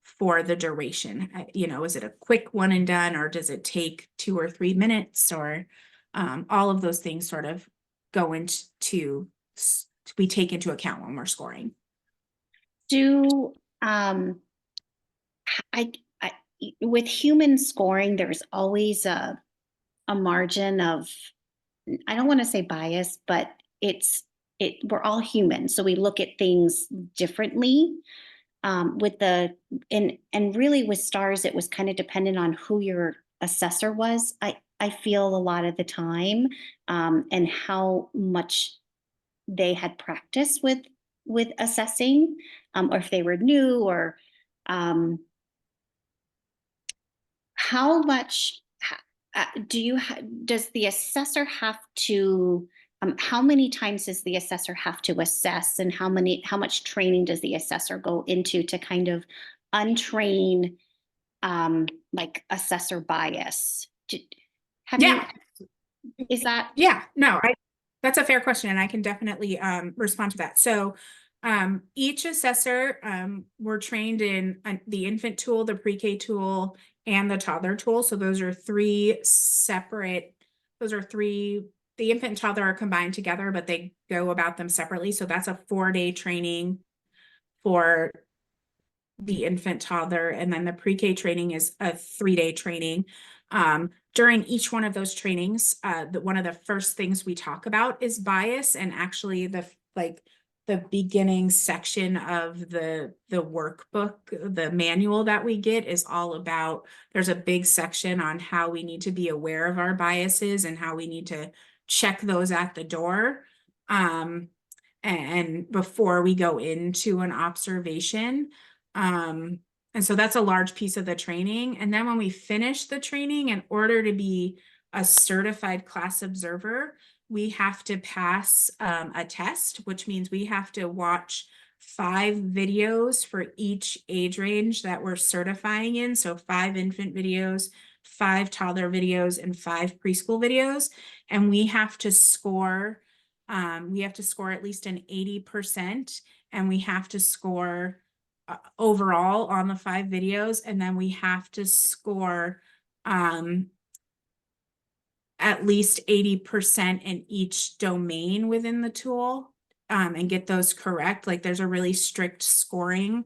Speaker 2: for the duration. Is it a quick one and done, or does it take 2 or 3 minutes, or all of those things sort of go into we take into account when we're scoring.
Speaker 5: Do I with human scoring, there's always a margin of, I don't want to say bias, but we're all human, so we look at things differently. And really with stars, it was kind of dependent on who your assessor was. I feel a lot of the time, and how much they had practice with assessing, or if they were new, or how much does the assessor have to, how many times does the assessor have to assess, and how much training does the assessor go into to kind of untrain like assessor bias? Is that?
Speaker 2: Yeah, no, that's a fair question, and I can definitely respond to that. So each assessor, we're trained in the infant tool, the pre-K tool, and the toddler tool. So those are 3 separate, the infant and toddler are combined together, but they go about them separately. So that's a 4-day training for the infant toddler, and then the pre-K training is a 3-day training. During each one of those trainings, one of the first things we talk about is bias, and actually the beginning section of the workbook, the manual that we get, is all about, there's a big section on how we need to be aware of our biases and how we need to check those at the door, and before we go into an observation. And so that's a large piece of the training. And then when we finish the training, in order to be a certified class observer, we have to pass a test, which means we have to watch 5 videos for each age range that we're certifying in. So 5 infant videos, 5 toddler videos, and 5 preschool videos. And we have to score at least an 80%, and we have to score overall on the 5 videos, and then we have to score at least 80% in each domain within the tool, and get those correct. Like, there's a really strict scoring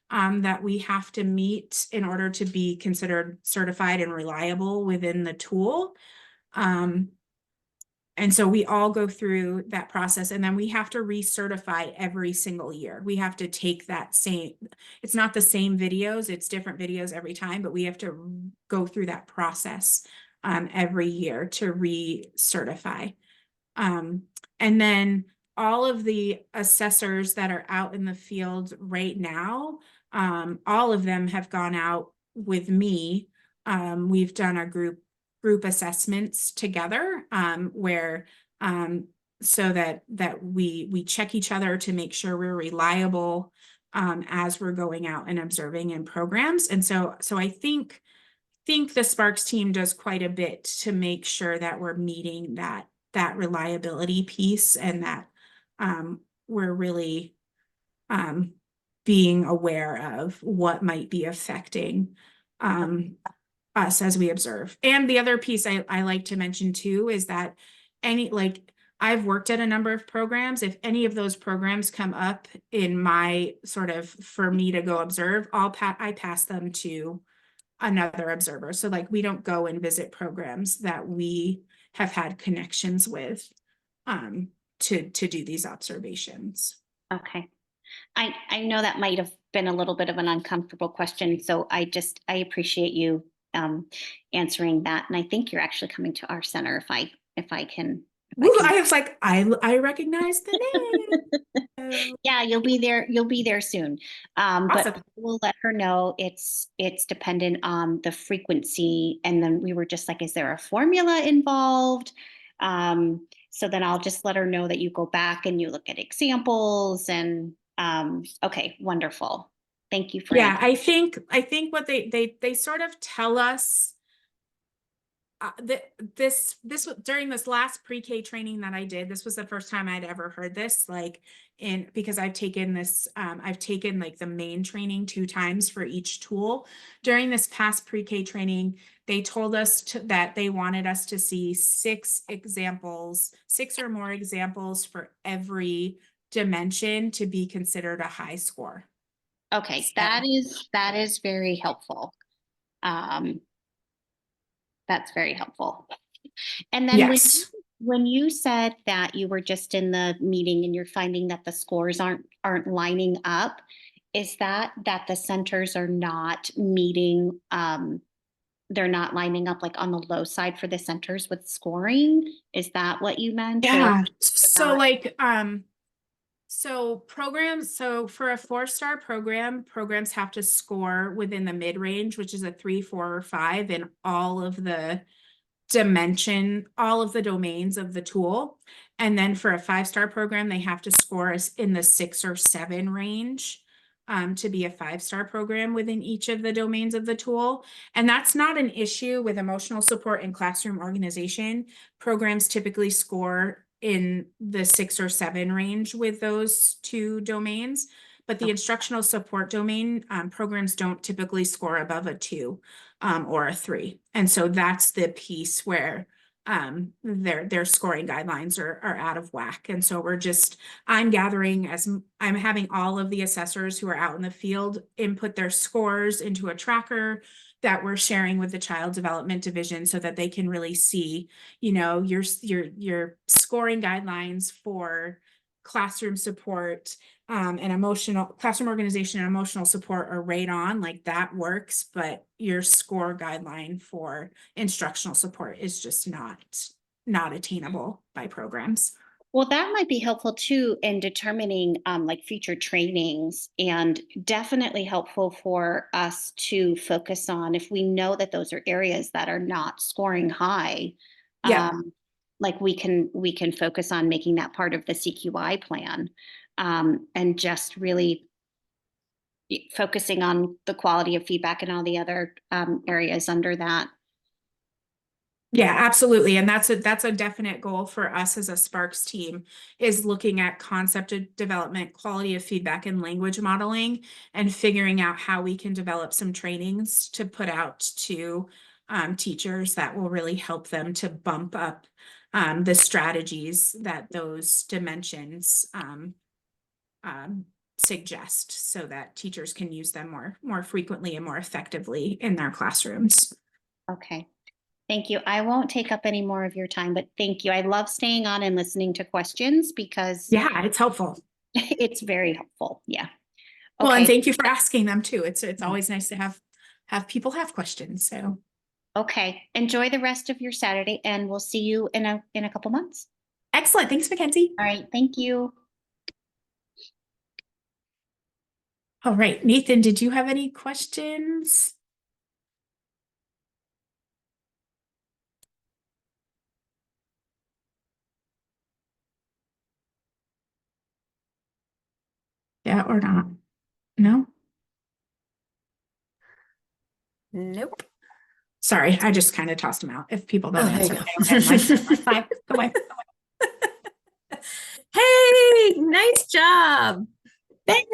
Speaker 2: that we have to meet in order to be considered certified and reliable within the tool. And so we all go through that process, and then we have to recertify every single year. We have to take that it's not the same videos, it's different videos every time, but we have to go through that process every year to recertify. And then all of the assessors that are out in the field right now all of them have gone out with me. We've done our group assessments together, where so that we check each other to make sure we're reliable as we're going out and observing in programs. And so I think the Sparks team does quite a bit to make sure that we're meeting that reliability piece, and that we're really being aware of what might be affecting us as we observe. And the other piece I like to mention too is that I've worked at a number of programs. If any of those programs come up in my sort of, for me to go observe, I pass them to another observer. So like, we don't go and visit programs that we have had connections with to do these observations.
Speaker 5: Okay. I know that might have been a little bit of an uncomfortable question, so I appreciate you answering that. And I think you're actually coming to our center if I can.
Speaker 2: I was like, I recognize the name.
Speaker 5: Yeah, you'll be there soon. But
Speaker 2: Awesome.
Speaker 5: we'll let her know it's dependent on the frequency. And then we were just like, is there a formula involved? So then I'll just let her know that you go back and you look at examples, and okay, wonderful. Thank you for
Speaker 2: Yeah, I think what they sort of tell us this during this last pre-K training that I did, this was the first time I'd ever heard this, like, because I've taken this, I've taken like the main training 2 times for each tool. During this past pre-K training, they told us that they wanted us to see 6 or more examples for every dimension to be considered a high score.
Speaker 5: Okay,
Speaker 2: So
Speaker 5: that is very helpful. That's very helpful. And then
Speaker 2: yes.
Speaker 5: when you said that you were just in the meeting and you're finding that the scores aren't lining up, is that the centers are not meeting, they're not lining up like on the low side for the centers with scoring? Is that what you meant?
Speaker 2: Yeah. So like, so for a 4-star program, programs have to score within the mid-range, which is a 3, 4, or 5 in all of the domains of the tool. And then for a 5-star program, they have to score in the 6 or 7 range to be a 5-star program within each of the domains of the tool. And that's not an issue with emotional support and classroom organization. Programs typically score in the 6 or 7 range with those 2 domains. But the instructional support domain, programs don't typically score above a 2 or a 3. And so that's the piece where their scoring guidelines are out of whack. And so I'm having all of the assessors who are out in the field input their scores into a tracker that we're sharing with the child development division, so that they can really see, your scoring guidelines for classroom support and classroom organization and emotional support are right on, like that works, but your score guideline for instructional support is just not attainable by programs.
Speaker 5: Well, that might be helpful too in determining like future trainings, and definitely helpful for us to focus on if we know that those are areas that are not scoring high.
Speaker 2: Yeah.
Speaker 5: Like we can focus on making that part of the CQI plan, and just really focusing on the quality of feedback and all the other areas under that.
Speaker 2: Yeah, absolutely. And that's a definite goal for us as a Sparks team, is looking at concept development, quality of feedback, and language modeling, and figuring out how we can develop some trainings to put out to teachers that will really help them to bump up the strategies that those dimensions suggest, so that teachers can use them more frequently and more effectively in their classrooms.
Speaker 5: Okay. Thank you. I won't take up any more of your time, but thank you. I love staying on and listening to questions because
Speaker 2: yeah, it's helpful.
Speaker 5: It's very helpful. Yeah.
Speaker 2: Well, and
Speaker 5: Okay.
Speaker 2: thank you for asking them too. It's always nice to have people have questions. So
Speaker 5: Okay. Enjoy the rest of your Saturday, and we'll see you in a couple months.
Speaker 2: excellent. Thanks, Mackenzie.
Speaker 5: All right. Thank you.
Speaker 2: All right, Nathan, did you have any questions? Yeah, or not? No?
Speaker 1: Nope.
Speaker 2: Sorry, I just kind of tossed them out. If people don't
Speaker 1: Oh, there
Speaker 2: answer,
Speaker 1: you go.
Speaker 2: I don't have mine. Bye. Goodbye.
Speaker 1: Hey, nice job.
Speaker 2: Thanks.